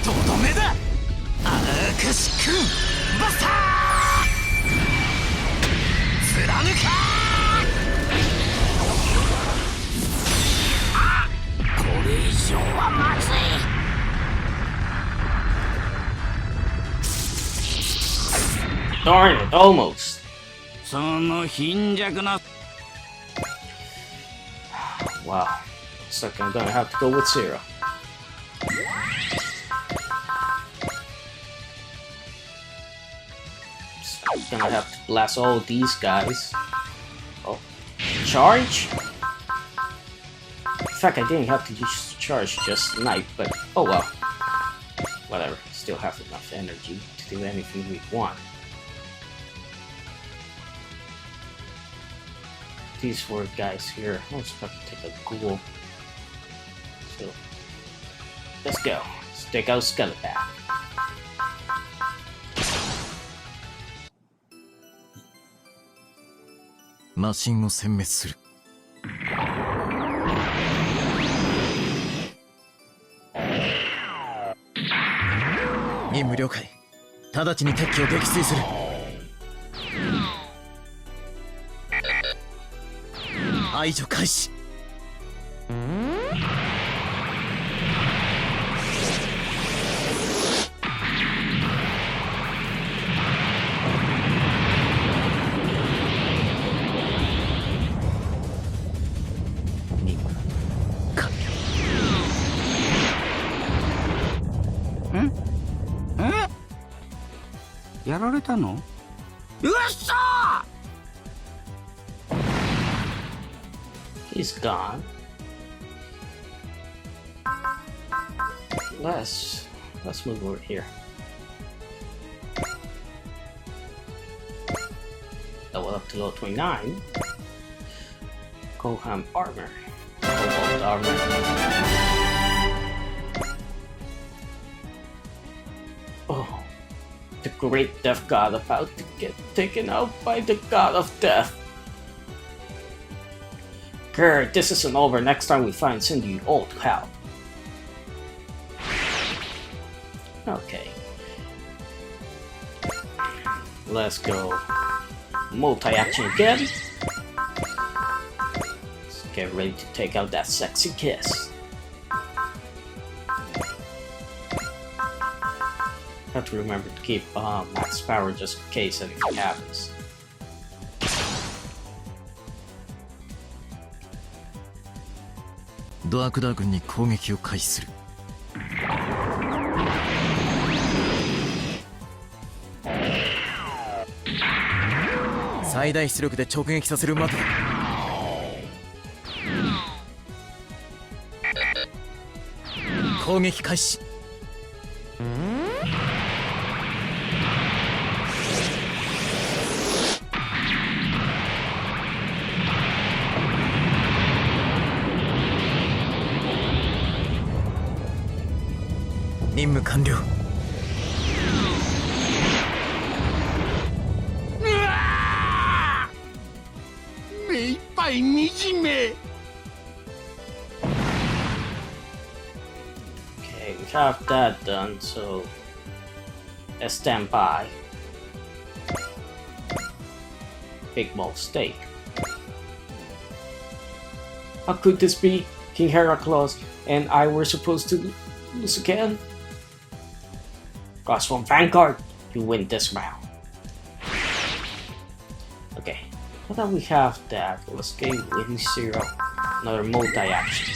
とどめだアカシックバスター。貫かこれ以上はまずい。Darn it, almost. その貧弱な Wow, looks like I'm gonna have to go with 0. So I'm gonna have to blast all these guys. Oh, charge? In fact, I didn't have to use charge, just snipe, but oh well. Whatever, still have enough energy to do anything we want. These 4 guys here. I was about to take a ghoul. So let's go. Let's take out Skeleton. マシンを殲滅する。任務了解。直ちに敵機を撃墜する。排除開始。任務完了。やられたの？うっそーHe's gone. Let's move over here. Level up to level 29. Kohan armor. Cobalt armor. Oh, the great death god about to get taken out by the god of death. Grr, this isn't over. Next time we find Cindy, old cow. Okay. Let's go. Multi-action again. Let's get ready to take out that sexy kiss. Have to remember to keep max power just in case anything happens.ドアクダー軍に攻撃を開始する。最大出力で直撃させるまで。攻撃開始。任務完了。目いっぱい惨め。Okay, we have that done, so let's stand by. Big ball steak. How could this be? King Heracles and I were supposed to lose again? Cross from Vanguard, you win this round. Okay, now that we have that, let's get Win Zero, another multi-action.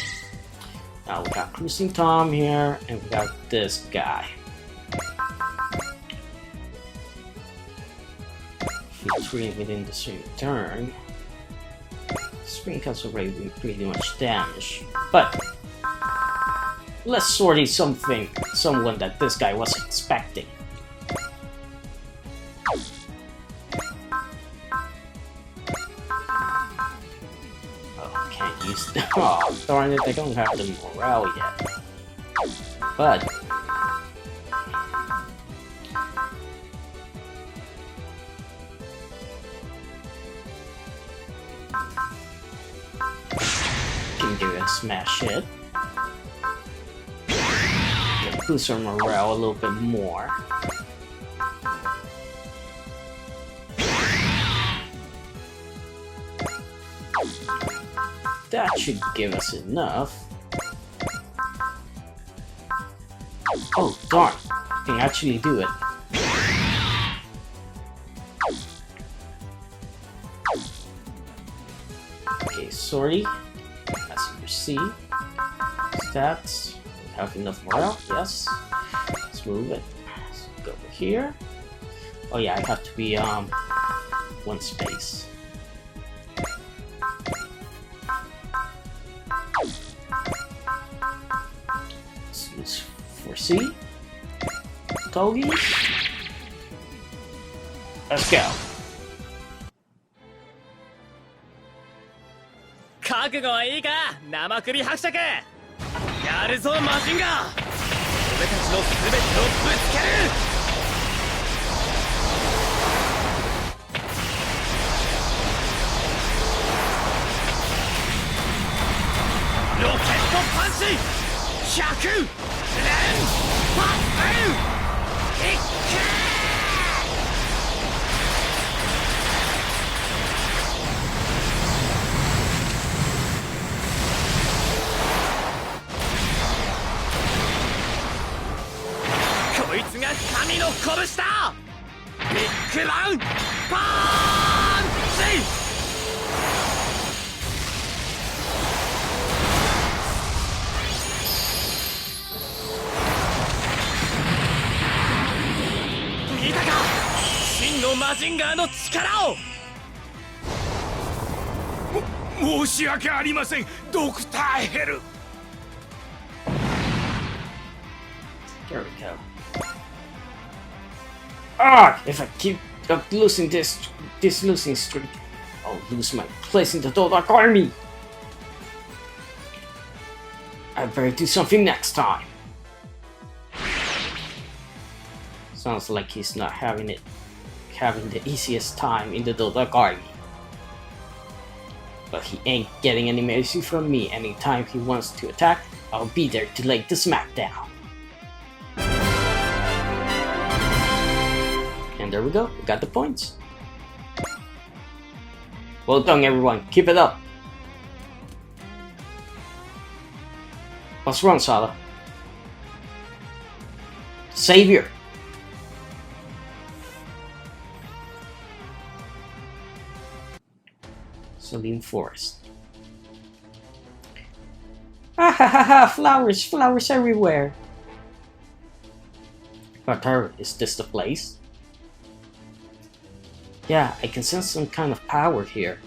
Now we got Cruising Tom here, and we got this guy. Featuring within the same turn. Spring has already been pretty much damaged, but let's sortie someone that this guy wasn't expecting. Oh, can't use them. Oh, darn it, I don't have the morale yet. But can do a smash hit. Boost our morale a little bit more. That should give us enough. Oh darn, I can actually do it. Okay, sorry. As you see, stats. Have enough morale? Yes. Let's move it. Let's go over here. Oh yeah, I have to be one space. Let's use 4C. Togies. Let's go. 覚悟はいいか、生首伯爵。やるぞマジンガー。俺たちの全てをぶつける。ロケットパンチ100連発。いっけー。こいつが神の拳だ。ビッグバンパンチ。見たか、真のマジンガーの力を。申し訳ありません、ドクターヘル。There we go. Ah! If I keep losing this losing streak, I'll lose my place in the Dark Army. I better do something next time. Sounds like he's not having the easiest time in the Dark Army. But he ain't getting any mercy from me. Anytime he wants to attack, I'll be there to lay the smackdown. And there we go, we got the points. Well done everyone, keep it up. What's wrong, Sala? Savior! Celine Forest. Ah ha ha ha! Flowers! Flowers everywhere! Wataru, is this the place? Yeah, I can sense some kind of power here.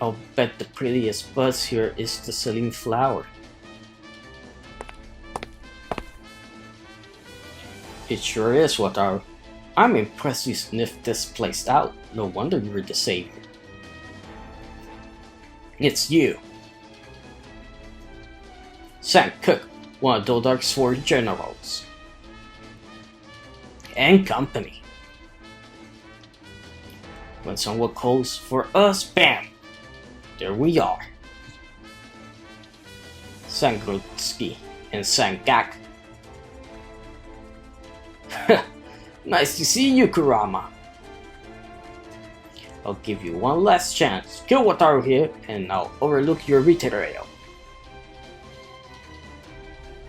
I'll bet the prettiest buzz here is the Celine flower. It sure is, Wataru. I'm impressed you sniffed this place out. No wonder you're the savior. It's you. Sang Cook, one of Dodark's 4 generals. And company. When someone calls for us, bam! There we are. Sangrotsky and Sangak. Nice to see you, Kurama. I'll give you one last chance. Kill Wataru here, and I'll overlook your betrayal.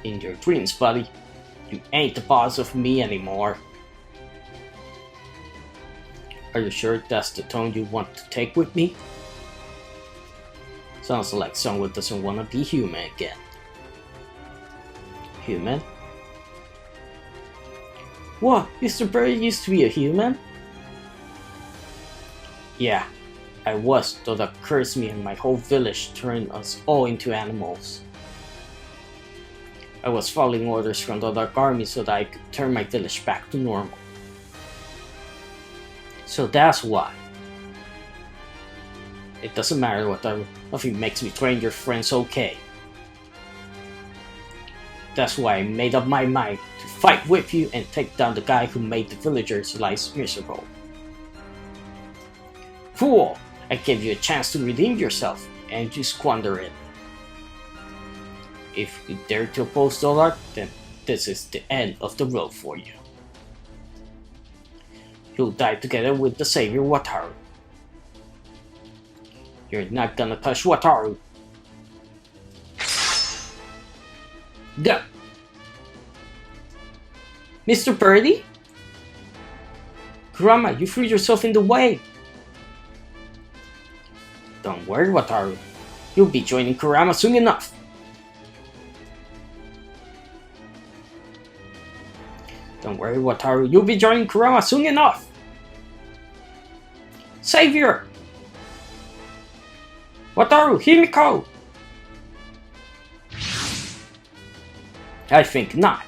In your dreams, buddy. You ain't the boss of me anymore. Are you sure that's the tone you want to take with me? Sounds like someone doesn't want to be human again. Human? What? Mr. Bird used to be a human? Yeah, I was, though that cursed me and my whole village turned us all into animals. I was following orders from the Dark Army so that I could turn my village back to normal. So that's why. It doesn't matter whatever, nothing makes me train your friends okay. That's why I made up my mind to fight with you and take down the guy who made the villagers' lives miserable. Fool! I gave you a chance to redeem yourself, and you squander it. If you dare to oppose Dolark, then this is the end of the road for you. You'll die together with the savior Wataru. You're not gonna touch Wataru. Go! Mr. Birdie? Kurama, you threw yourself in the way! Don't worry, Wataru. You'll be joining Kurama soon enough. Don't worry, Wataru. You'll be joining Kurama soon enough. Savior! Wataru, Himiko! I think not.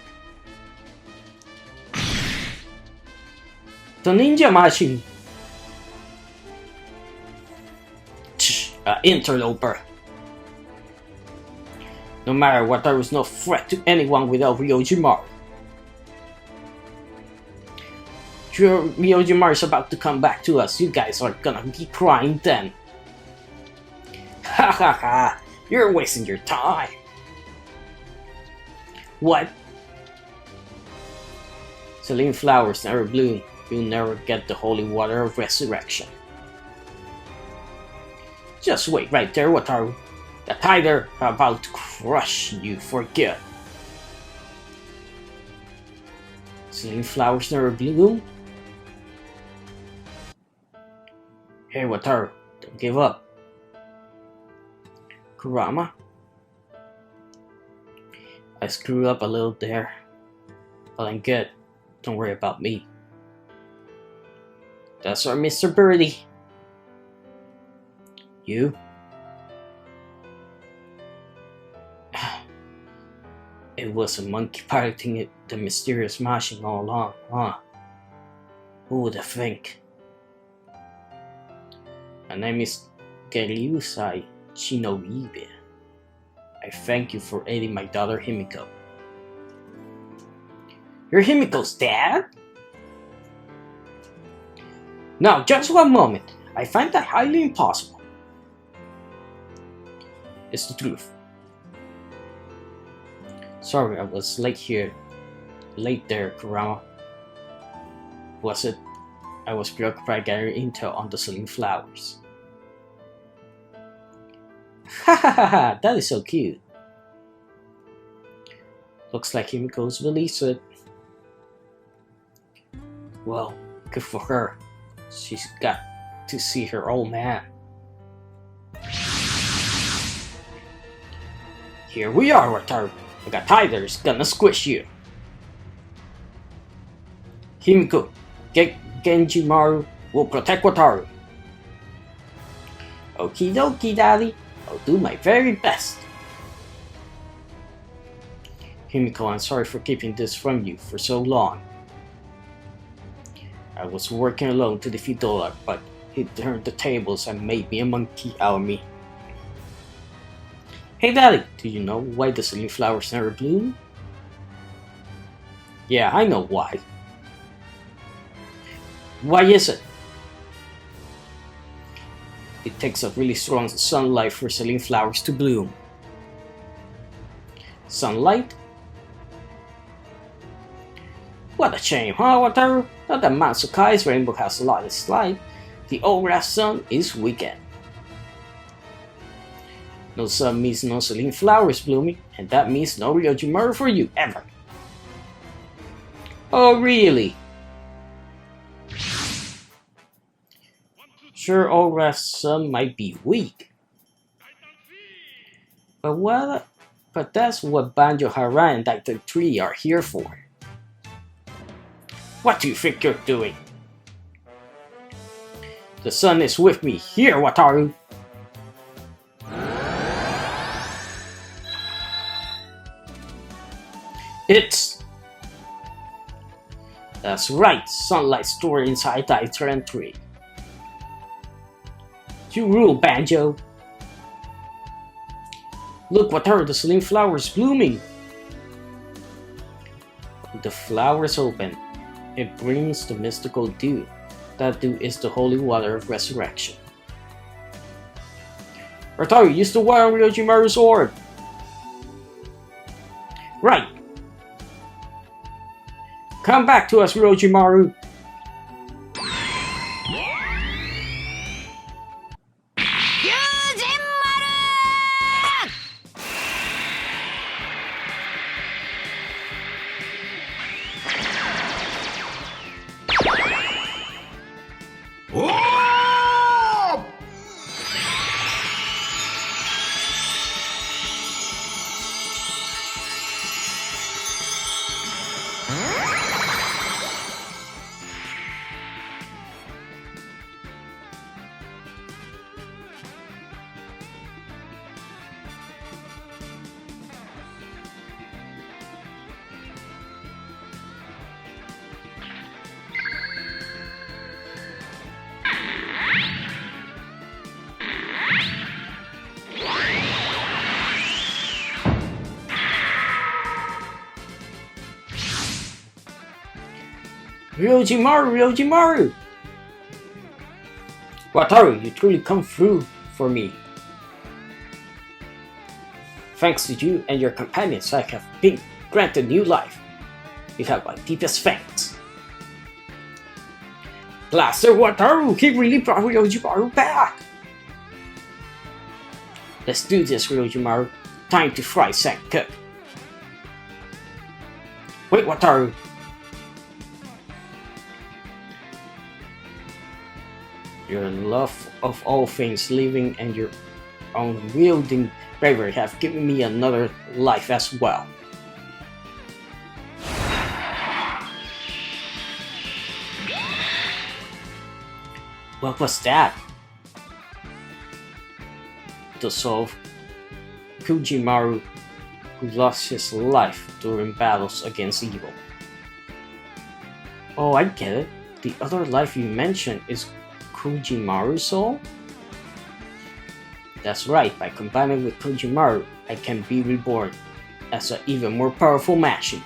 The ninja machine. Interloper. No matter what, there is no threat to anyone without Ryojimaru. Ryojimaru is about to come back to us. You guys are gonna be crying then. Ha ha ha! You're wasting your time. What? Celine flowers never bloom. You'll never get the holy water of resurrection. Just wait right there, Wataru. The Tiger are about to crush you for good. Celine flowers never bloom? Hey, Wataru, don't give up. Kurama? I screwed up a little there, but I'm good. Don't worry about me. That's our Mr. Birdie. You? It was a monkey piloting it, the mysterious machine all along, huh? Who would have think? My name is Geryusai Shinoibe. I thank you for aiding my daughter Himiko. You're Himiko's dad? Now, just one moment. I find that highly impossible. It's the truth. Sorry, I was late there, Kurama. Was it? I was preoccupied gathering intel on the Celine flowers. Ha ha ha ha! That is so cute. Looks like Himiko's released it. Well, good for her. She's got to see her old man. Here we are, Wataru. I got Tiger's gonna squish you. Himiko, Genjimaru will protect Wataru. Okie dokie, Daddy. I'll do my very best. Himiko, I'm sorry for keeping this from you for so long. I was working alone to defeat Dolar, but he turned the tables and made me a monkey out of me. Hey Daddy, do you know why the silly flowers never bloom? Yeah, I know why. Why is it? It takes a really strong sunlight for saline flowers to bloom. Sunlight? What a shame, huh, Wataru? Not that Mount Sakai's rainbow has a lot of light. The old grass sun is weakened. No sun means no saline flowers blooming, and that means no Ryojimaru for you, ever. Oh, really? Sure, old grass sun might be weak. But that's what Banjo Hara and Dr. Tree are here for. What do you think you're doing? The sun is with me. Here, Wataru! That's right, sunlight stored inside Dr. Tree. You rule, Banjo! Look, Wataru, the saline flower is blooming! The flowers open. It brings the mystical dew. That dew is the holy water of resurrection. Wataru, use the water on Ryojimaru's orb! Right! Come back to us, Ryojimaru! Ryojimaru! Wataru, you truly come through for me. Thanks to you and your companions, I have been granted new life. You have my deepest thanks. Blaster Wataru, he really brought Ryojimaru back! Let's do this, Ryojimaru. Time to fry Sankook. Wait, Wataru. Your love of all things living and your unwielding bravery have given me another life as well. What was that? The soul of Kujimaru, who lost his life during battles against evil. Oh, I get it. The other life you mentioned is Kujimaru's soul? That's right, by combining with Kujimaru, I can be reborn as an even more powerful machine.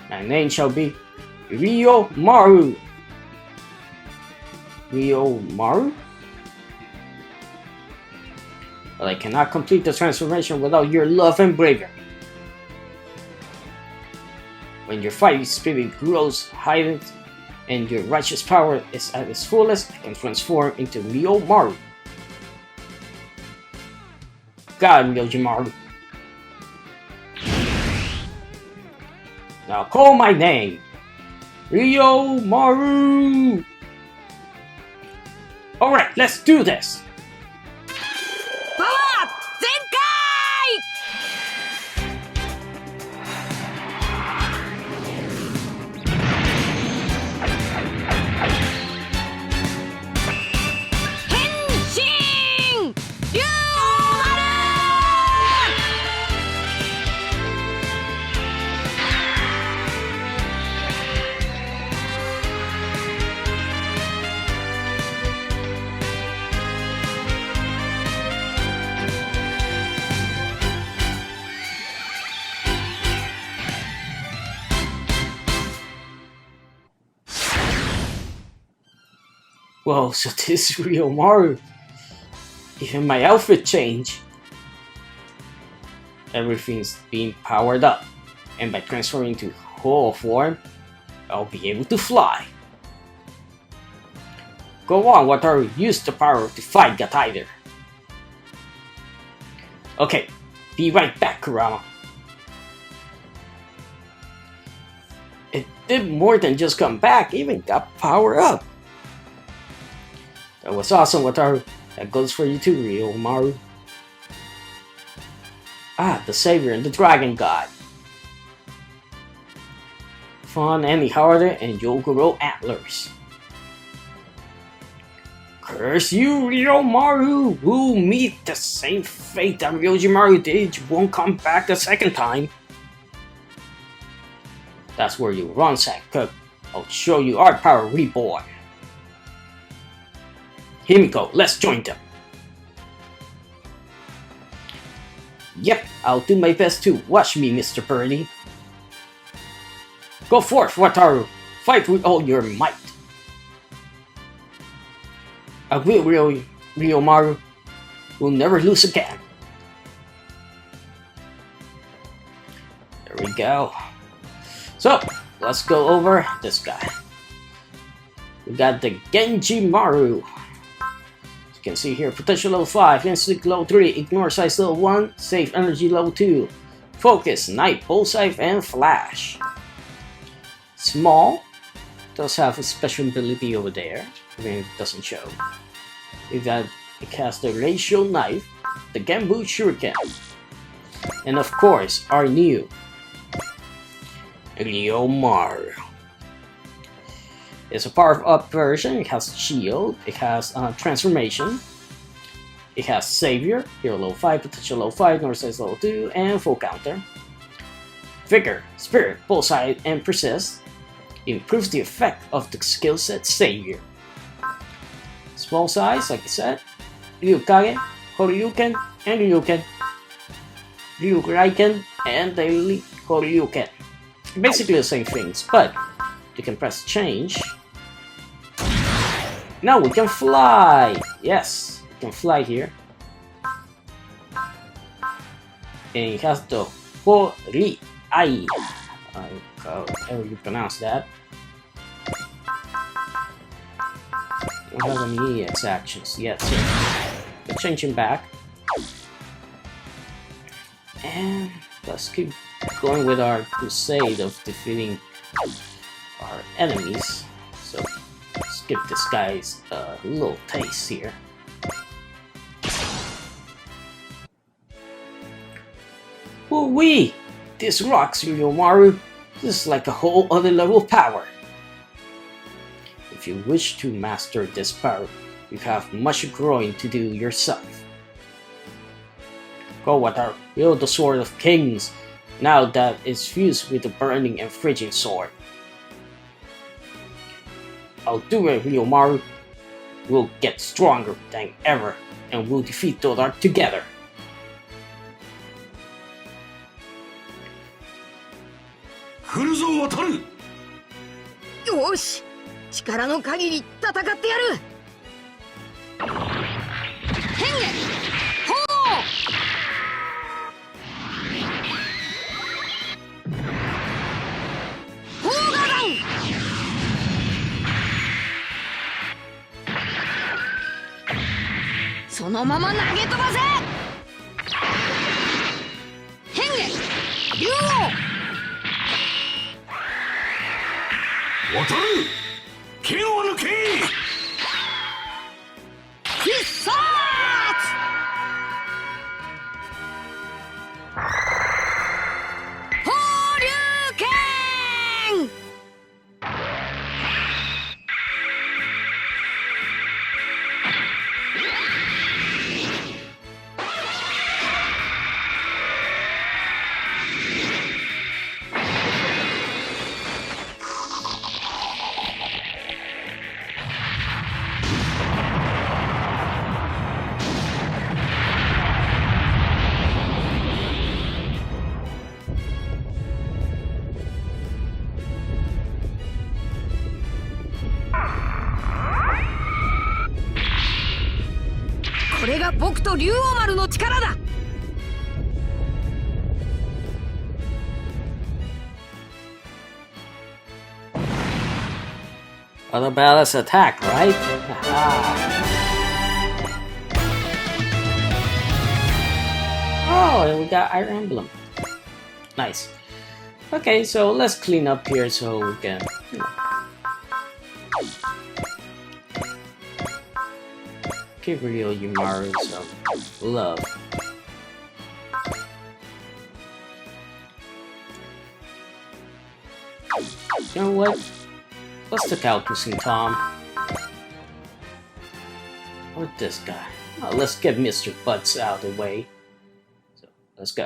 My name shall be Ryomaru. Ryomaru? But I cannot complete the transformation without your love and bravery. When your fighting spirit grows heightened and your righteous power is at its fullest, I can transform into Ryomaru. God, Ryojimaru. Now call my name. Ryomaru! Alright, let's do this! パワー全開。Whoa, so this is real Mario. Even my outfit changed. Everything's being powered up, and by transferring to whole form, I'll be able to fly. Go on, Wataru, use the power to fight Gatider. Okay, be right back, Kurama. It did more than just come back, even got power up. That was awesome, Wataru. That goes for you too, Ryomaru. Ah, the Savior and the Dragon God. Fun any harder and you'll grow antlers. Curse you, Ryomaru! We'll meet the same fate that Ryojimaru did. You won't come back the second time. That's where you run, Sankook. I'll show you our power reborn. Himiko, let's join them. Yep, I'll do my best too. Watch me, Mr. Birdie. Go forth, Wataru. Fight with all your might. I will, Ryomaru. We'll never lose again. There we go. So, let's go over this guy. We got the Genji Maru. You can see here, potential level 5, instinct level 3, ignore size level 1, save energy level 2, focus, night, bullseye, and flash. Small, does have a special ability over there, I mean it doesn't show. It has the ratio knife, the Genbu Shuriken, and of course our new Ryomaru. It's a power-up version. It has shield, it has transformation, it has Savior, hero level 5, potential level 5, north size level 2, and full counter. Vigor, Spirit, Bullseye, and Persist improves the effect of the skill set Savior. Small size, like I said, Ryukage, Horyuken, and Ryuken, Ryuraiken, and Daily Horyuken. Basically the same things, but you can press change. Now we can fly! Yes, we can fly here. And it has the Hori-ai. However you pronounce that. I don't have any EX actions yet, so we're changing back. And let's keep going with our crusade of defeating our enemies. So let's give this guy's a little taste here. Woo-wee! This rocks, Ryomaru. This is like a whole other level of power. If you wish to master this power, you have much growing to do yourself. Go, Wataru, wield the Sword of Kings, now that it's fused with the Burning and Frigid Sword. I'll do it, Ryomaru. We'll get stronger than ever, and we'll defeat Dodar together. Yoshi, 力の限り戦ってやる。変化、ほう。砲火弾。そのまま投げ飛ばせ。変化、竜王。渡る剣を抜け。が僕と竜王丸の力だ。Other balance attack, right? Aha. Oh, and we got Iron Emblem. Nice. Okay, so let's clean up here so we can, you know, give real Yumaru some love. You know what? Let's take out Missing Tom. Or this guy. Oh, let's get Mr. Butts out of the way. So, let's go.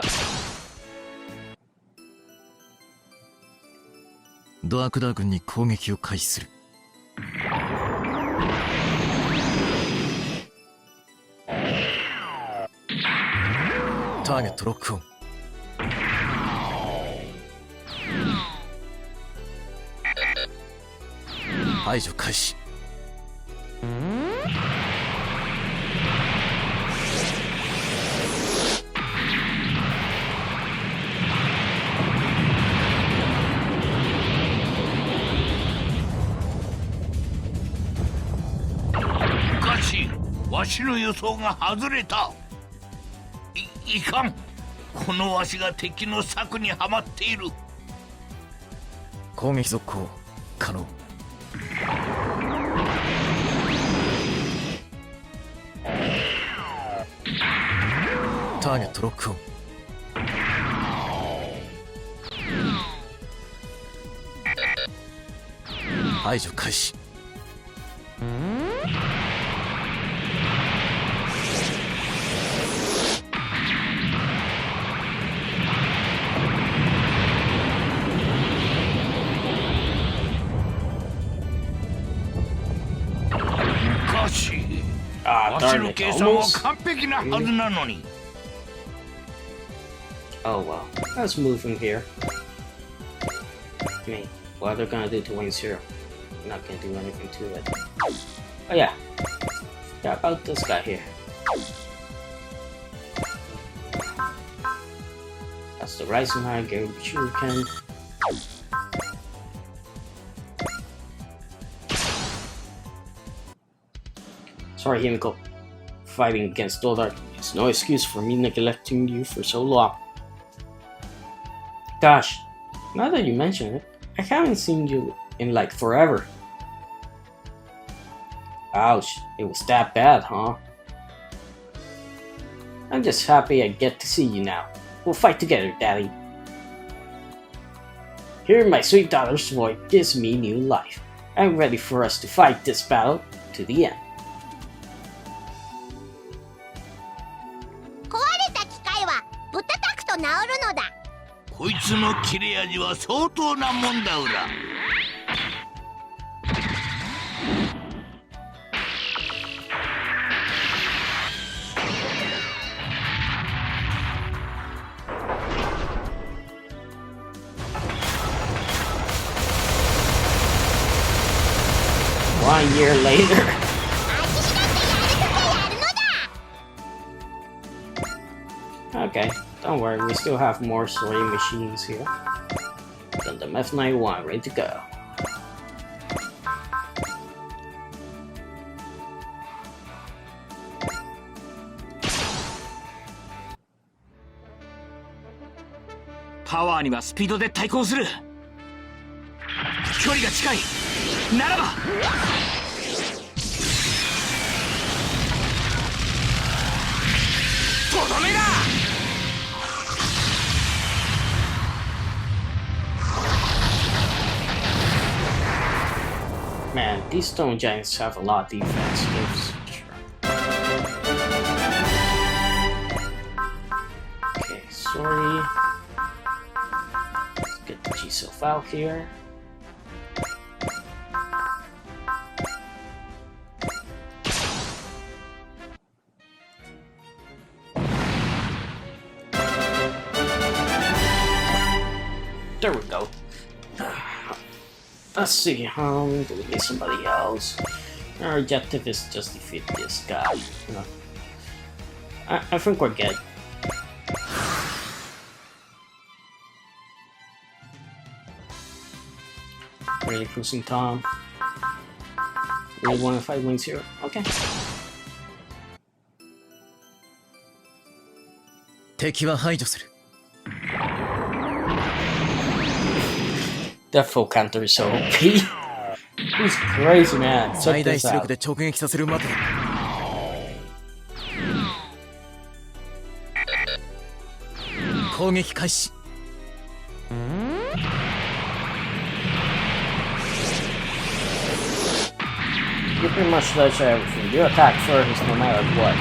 ドアクダー軍に攻撃を開始する。ターゲットロックオン。排除開始。しかしわしの予想が外れた。いかん。このわしが敵の策にはまっている。攻撃続行可能。ターゲットロックオン。排除開始。わしの計算は完璧なはずなのに。Oh well, let's move him here. I mean, what are they gonna do to Wayne Zero? I'm not gonna do anything to it. Oh yeah, forgot about this guy here. That's the Rising High Geoplex. Sorry, Himiko. Fighting against Dollar is no excuse for me neglecting you for so long. Gosh, now that you mention it, I haven't seen you in like forever. Ouch, it was that bad, huh? I'm just happy I get to see you now. We'll fight together, Daddy. Hearing my sweet daughter's voice gives me new life. I'm ready for us to fight this battle to the end. 壊れた機械はぶったたくと治るのだ。こいつの切れ味は相当なもんだウラ。1 year later. Okay, don't worry, we still have more story machines here. Gundam F91 ready to go. Power にはスピードで対抗する。距離が近い。ならば。とどめだ。Man, these stone giants have a lot of defense. Okay, sorry. Let's get the G-Self out here. There we go. Let's see, do we need somebody else? Our objective is just defeat this guy, you know. I think we're good. Really cruising Tom. Really want to fight wings here. Okay. 敵は排除する。 That full counter is so OP. He's crazy, man. Check 最大 this 出力 out. で直撃させるまで。攻撃開始。 You pretty much touch everything. You attack first no matter what.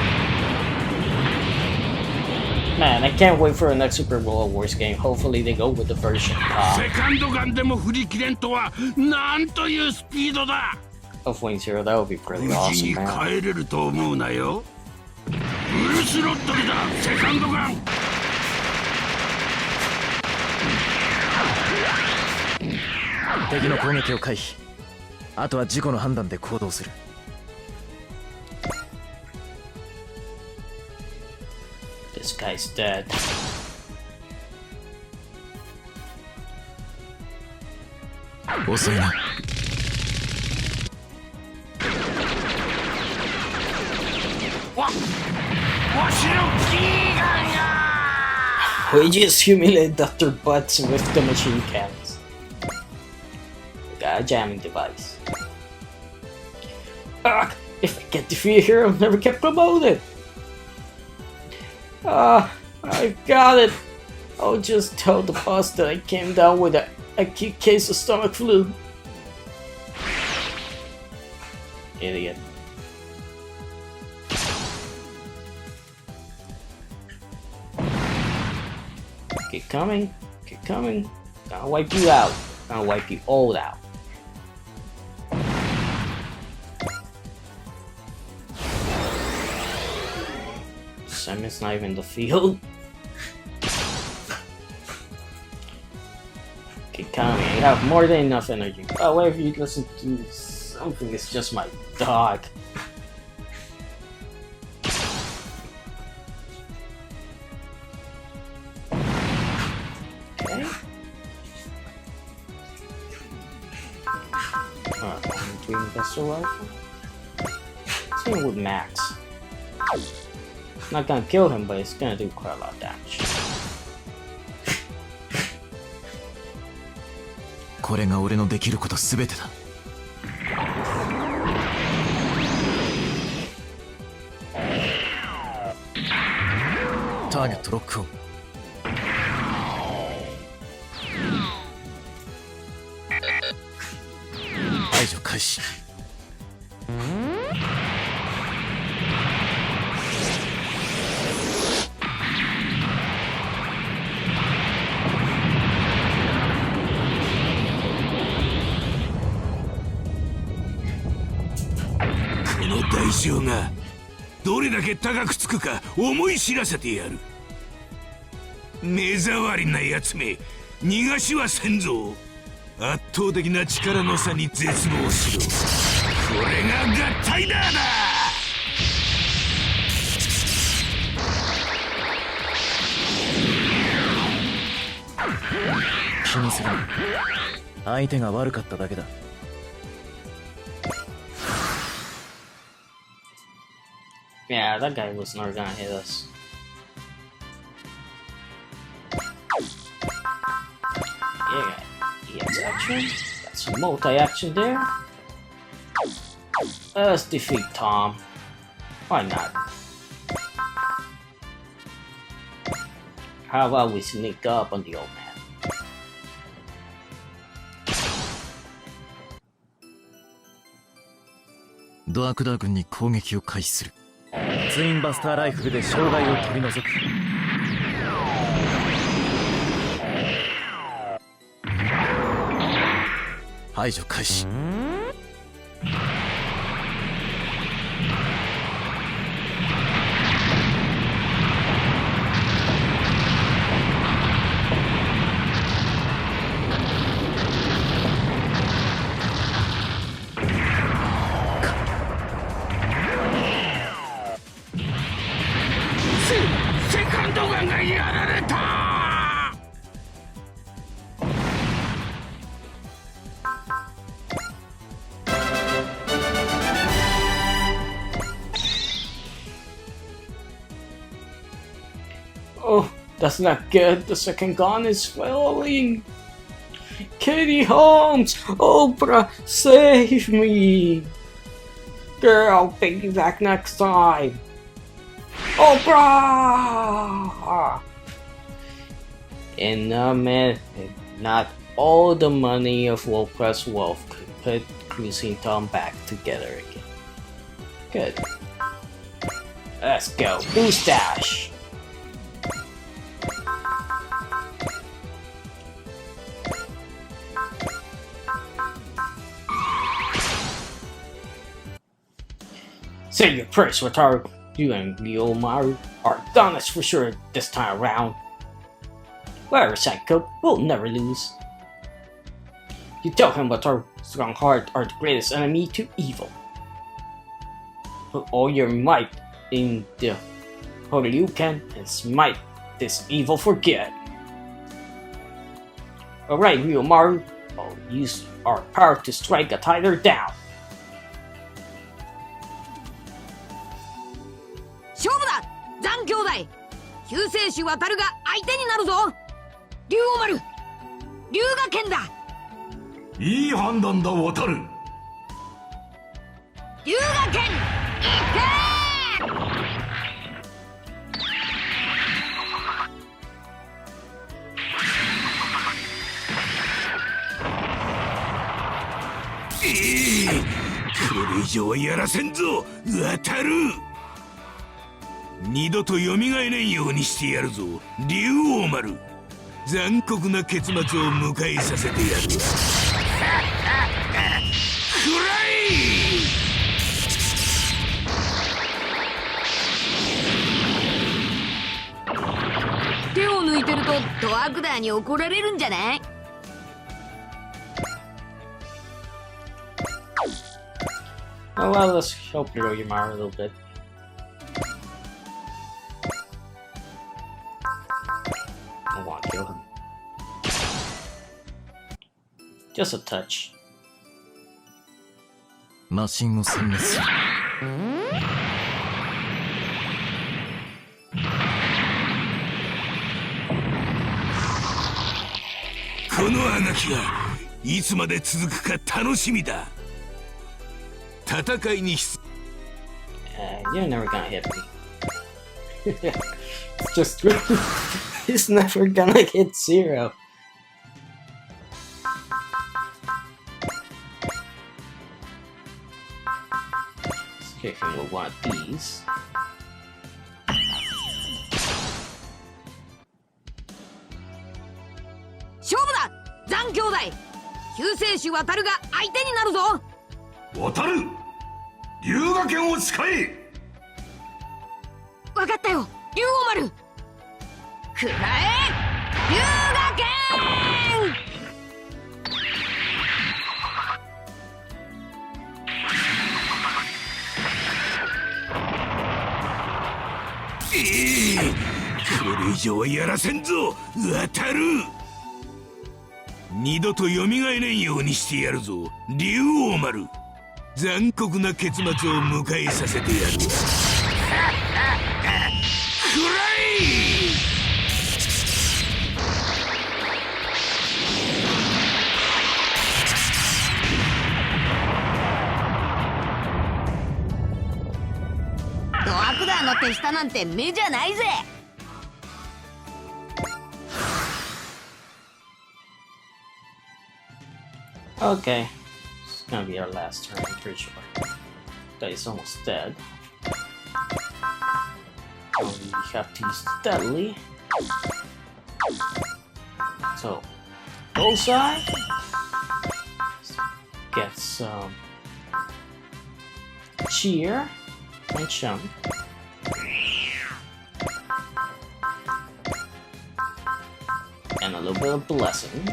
Man, I can't wait for the next Super Bowl Wars game. Hopefully they go with the version セカンドガンでも振り切れんとはなんというスピードだ。 of Wing Zero. That would be pretty 無事 awesome, に man. 帰れると思うなよ。ブルスロットルだ、セカンドガン。 敵の攻撃を回避。あとは自己の判断で行動する。 This guy's dead.遅いな。 わしのキーガンや。 We just humiliate Dr. Butts with the machine cannons. Got a jamming device. If I get defeated here, I'll never get promoted. I got it. I'll just tell the boss that I came down with a acute case of stomach flu. Idiot. Keep coming, keep coming. Gonna wipe you out. Gonna wipe you all out. Simon's not even in the field. Keep coming. You have more than enough energy. Oh, wait, if you listen to something, it's just my dog. Okay. Alright, doing best rifle. Same with Max. Not gonna kill him, but it's gonna do quite a lot of damage. これが俺のできることすべてだ。ターゲットロックオン。排除開始。 この代償がどれだけ高くつくか思い知らせてやる。目障りなやつめ、逃がしはせんぞ。圧倒的な力の差に絶望しろ。これが合体だ。気にするな。相手が悪かっただけだ。 Yeah, that guy was never gonna hit us. Yeah, EX action. Got some multi-action there. Let's defeat Tom. Why not? How about we sneak up on the old man? ドアクダー軍に攻撃を開始する。ツインバスターライフルで障害を取り除く。排除開始。That's not good. The second gun is failing. Katie Holmes! Oprah, save me! Girl, I'll take you back next time. Oprah! And man, not all the money of WordPress wealth could put Krys Talk back together again. Good. Let's go. Boost dash. Say your prayers, Wataru. You and Ryomaru are done as for sure this time around. Whatever, Psycho, we'll never lose. You tell him, Wataru, strong heart are the greatest enemy to evil. Put all your might in the Horyuken and smite this evil forget. Alright, Ryomaru, I'll use our power to strike a tiger down. 勝負だ残兄弟救世主渡るが相手になるぞ竜王丸龍河剣だいい判断だ渡る龍河剣いこれ以上はやらせんぞ渡る二度と蘇れんようにしてやるぞ竜王丸残酷な結末を迎えさせてやるわくらけ手を抜いてるとドアクダーに怒られるんじゃない Oh well, let's help Ryomaru a little bit. I want to kill him. Just a touch. マシンを殲滅するこのあがきがいつまで続くか楽しみだ戦いに You're never gonna hit me. It's just true. He's never gonna hit 0. Let's kick him with one of these. 勝負だ残兄弟救世主渡るが相手になるぞ渡る龍河剣を使え分かったよ竜王丸くらえ龍河剣これ以上はやらせんぞ渡る二度と蘇れんようにしてやるぞ竜王丸残酷な結末を迎えさせてやるわくらドアクダーの手下なんて目じゃないぜ Okay. It's gonna be our last turn, I'm pretty sure. That is almost dead. We have to use steadily. So, bullseye. Get some cheer and chum. And a little bit of blessing.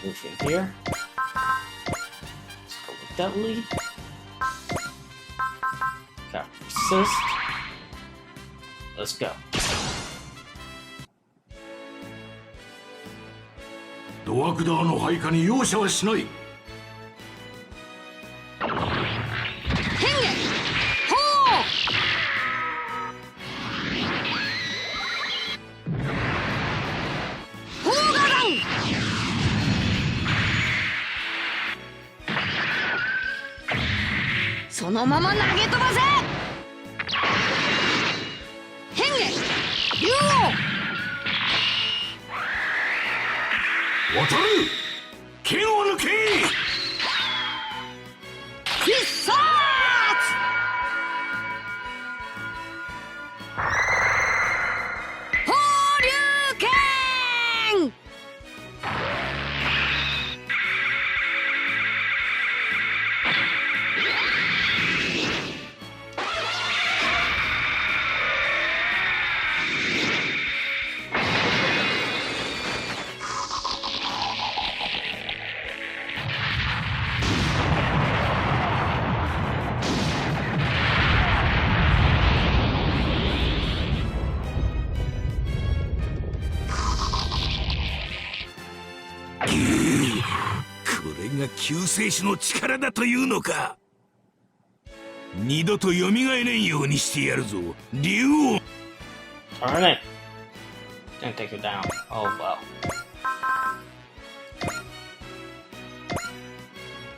Move in here. Let's go with deadly. Got persist. Let's go. ドアクダーの配下に容赦はしない。変化ほうのまま投げ飛ばせ。変化竜王渡る剣を抜け。必殺放流剣。これが救世主の力だというのか。二度と蘇れんようにしてやるぞ竜王。 Darn it! Didn't take it down. Oh well.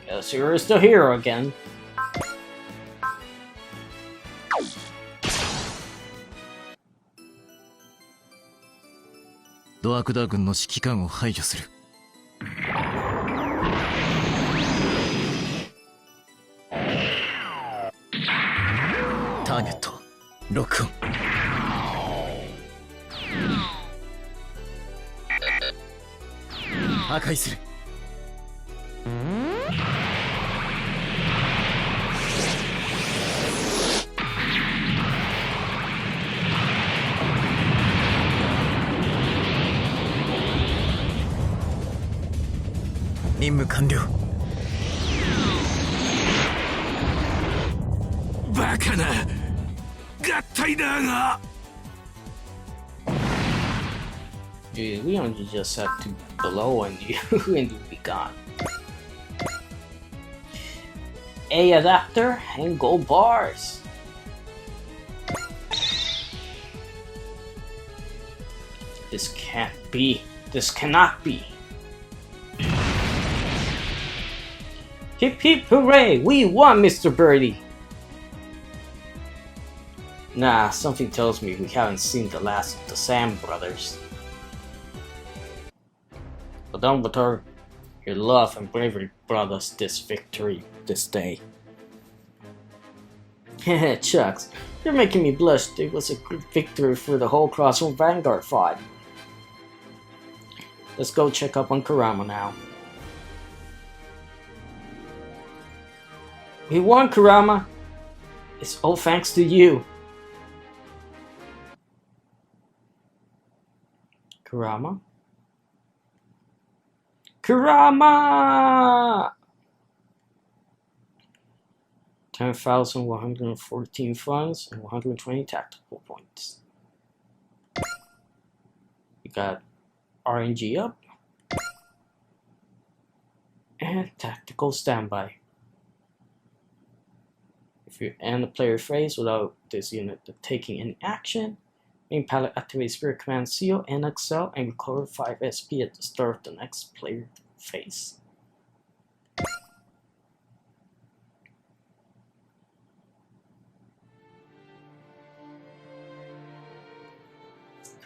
Guess you're the hero again. ドアクダー軍の指揮官を排除する。ターゲットロックオン。破壊する。任務完了。バカな合体だが。 Dude, we only just have to blow on you and you'll be gone. A adapter and gold bars. This can't be. This cannot be. Hip hip hooray! We won, Mr. Birdie! Nah, something tells me we haven't seen the last of the Sam brothers. But don't bother, your love and bravery brought us this victory this day. Heh, Chucks, you're making me blush. It was a good victory for the whole Crossroad Vanguard fight. Let's go check up on Kurama now. We won, Kurama! It's all thanks to you. Kurama? Kurama! 10,114 funds and 120 tactical points. We got RNG up and tactical standby. If you end a player phase without this unit taking any action, main palette activate Spirit Command Seal and Excel and recover 5 SP at the start of the next player phase.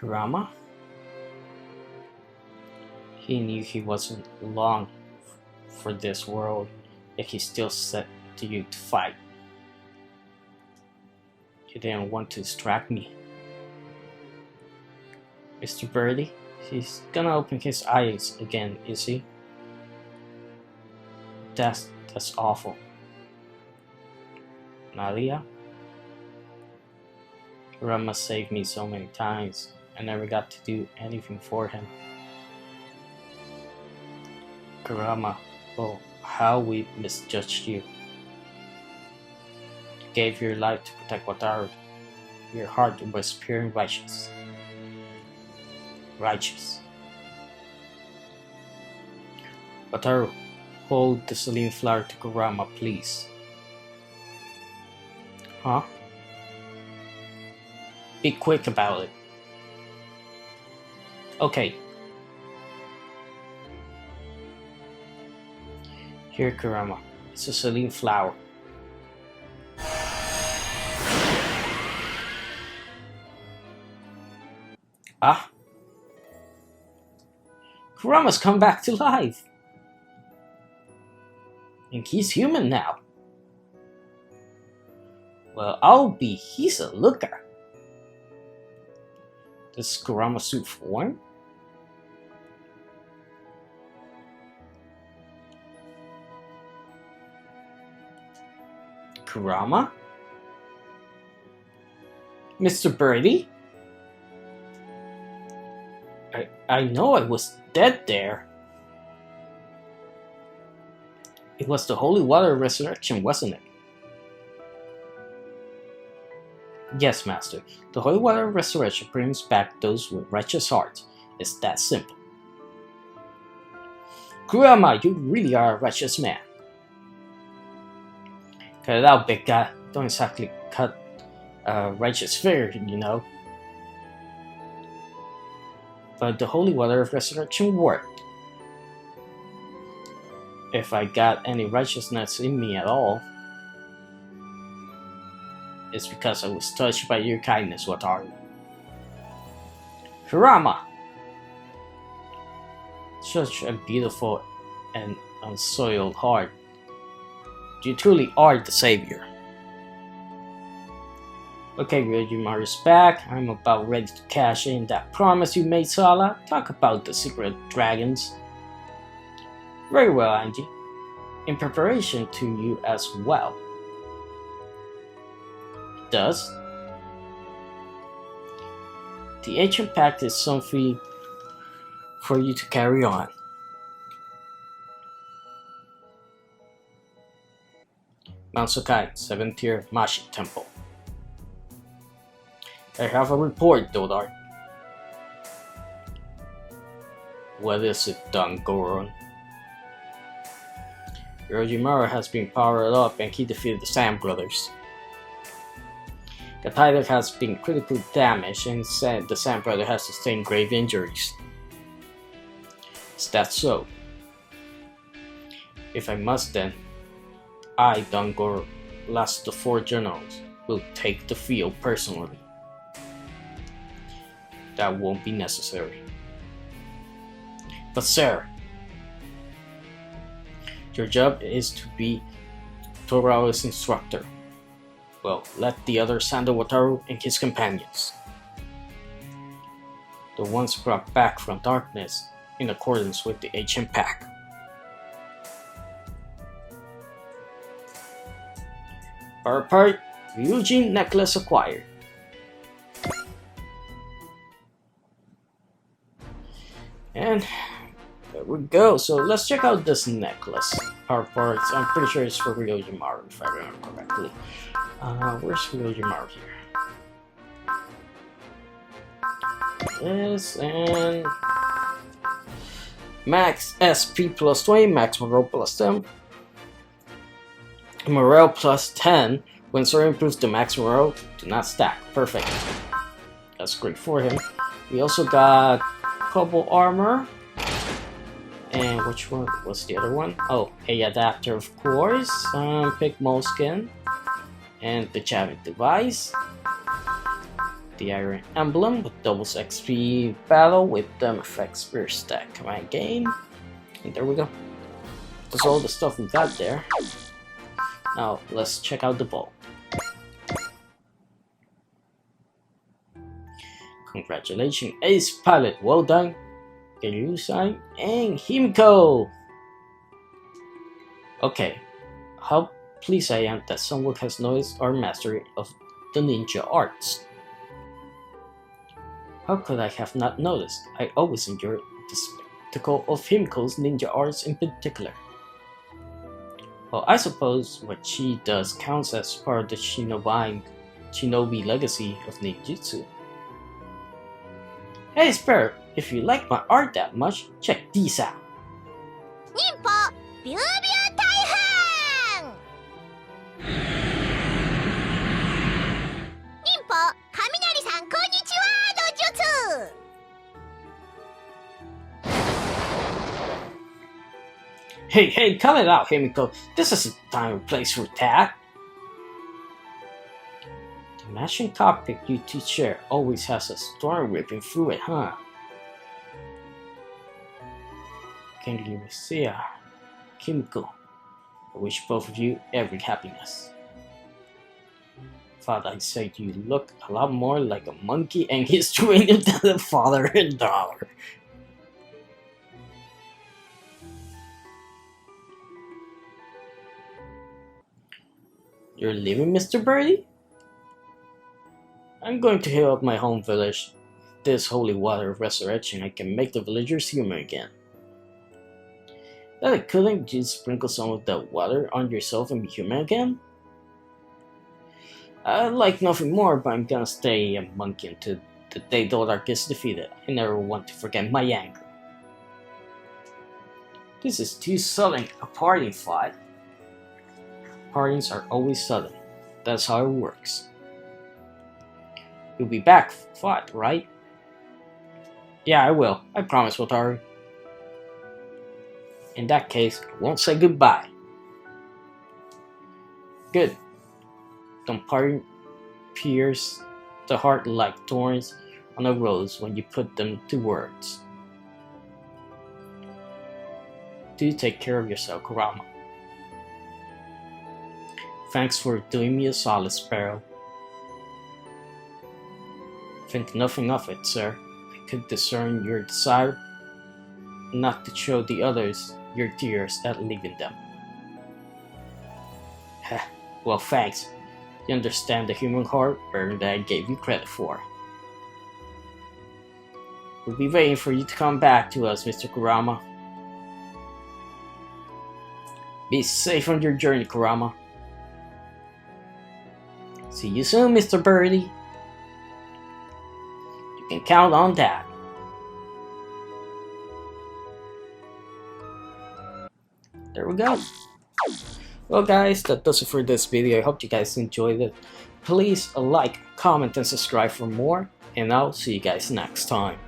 Kurama? He knew he wasn't long for this world, yet he still set to you to fight. He didn't want to distract me. Mr. Birdie, he's gonna open his eyes again, is he? That's awful. Nalia? Kurama saved me so many times. I never got to do anything for him. Kurama, oh, how we misjudged you. You gave your life to protect Wataru. Your heart was pure and righteous. Wataru, hold the saline flower to Kurama, please. Huh? Be quick about it. Okay. Here, Kurama. It's a saline flower. Ah? Kurama's come back to life! And he's human now. Well, he's a looker. Does Kurama suit form? Kurama? Mr. Birdie? I know I was dead there. It was the holy water resurrection, wasn't it? Yes, Master. The holy water resurrection brings back those with righteous hearts. It's that simple. Kurama, you really are a righteous man. Cut it out, big guy. Don't exactly cut a righteous figure, you know. But the holy water of resurrection worked. If I got any righteousness in me at all, it's because I was touched by your kindness, Wataru. Kurama! Such a beautiful and unsoiled heart. You truly are the savior. Okay, Ryojimaru's back. I'm about ready to cash in that promise you made, Sala. Talk about the secret dragons. Very well, Angie. In preparation to you as well. It does. The ancient pact is something for you to carry on. Mount Sakai, 7th tier Mashi Temple. I have a report, Dodar. What is it, Dangoron? Ryojimaru has been powered up and he defeated the Sand Brothers. Kataida has been critically damaged and the Sand Brother has sustained grave injuries. Is that so? If I must then, I, Dangor, last of the 4 generals, will take the field personally. That won't be necessary. But sir, your job is to be Torao's instructor. Well, let the others handle Wataru and his companions. The ones brought back from darkness in accordance with the ancient pact. Power part, Ryujin necklace acquired. And there we go. So let's check out this necklace. Power parts, I'm pretty sure it's for Ryojimaru if I remember correctly. Where's Ryojimaru here? This and Max SP plus 20, Max Morale plus 10. Morale plus 10. When Sora improves the max morale, do not stack. Perfect. That's great for him. We also got Cobble Armor. And which one was the other one? Oh, a adapter, of course. Pick Moleskin. And the Javik device. The Iron Emblem with doubles XP battle with them effect spear stack command game. And there we go. That's all the stuff we got there. Now let's check out the bow. Congratulations, Ace Pilot, well done. Geryu-san and Himiko. Okay, how pleased I am that someone has noticed our mastery of the ninja arts. How could I have not noticed? I always enjoyed the spectacle of Himiko's ninja arts in particular. Well, I suppose what she does counts as part of the shinobi legacy of ninjutsu. Hey Spare, if you like my art that much, check these out. Ninpo, Biu Biu Taihan! Ninpo, Kaminari-san, konnichiwa, dojutsu! Hey, cut it out, Himiko. This isn't time and place for that. The matching topic you two share always has a storm ripping through it, huh? Kengi Messiah, Kimiko, I wish both of you every happiness. Thought I'd say you look a lot more like a monkey and his trainer than a father and daughter. You're leaving, Mr. Birdie? I'm going to heal up my home village. This holy water of resurrection, I can make the villagers human again. That I couldn't just sprinkle some of that water on yourself and be human again? I'd like nothing more, but I'm gonna stay a monkey until the day Doldark is defeated. I never want to forget my anger. This is too sudden a parting fight. Partings are always sudden. That's how it works. You'll be back, fight, right? Yeah, I will. I promise, Wataru. In that case, I won't say goodbye. Good. Don't parting pierce the heart like thorns on a rose when you put them to words. Do take care of yourself, Kurama. Thanks for doing me a solid, Sparrow. Think nothing of it, sir. I could discern your desire not to show the others your tears at leaving them. Heh, well, thanks. You understand the human heart better than I gave you credit for. We'll be waiting for you to come back to us, Mr. Kurama. Be safe on your journey, Kurama. See you soon, Mr. Birdie. You can count on that. There we go. Well guys, that does it for this video. I hope you guys enjoyed it. Please like, comment, and subscribe for more. And I'll see you guys next time.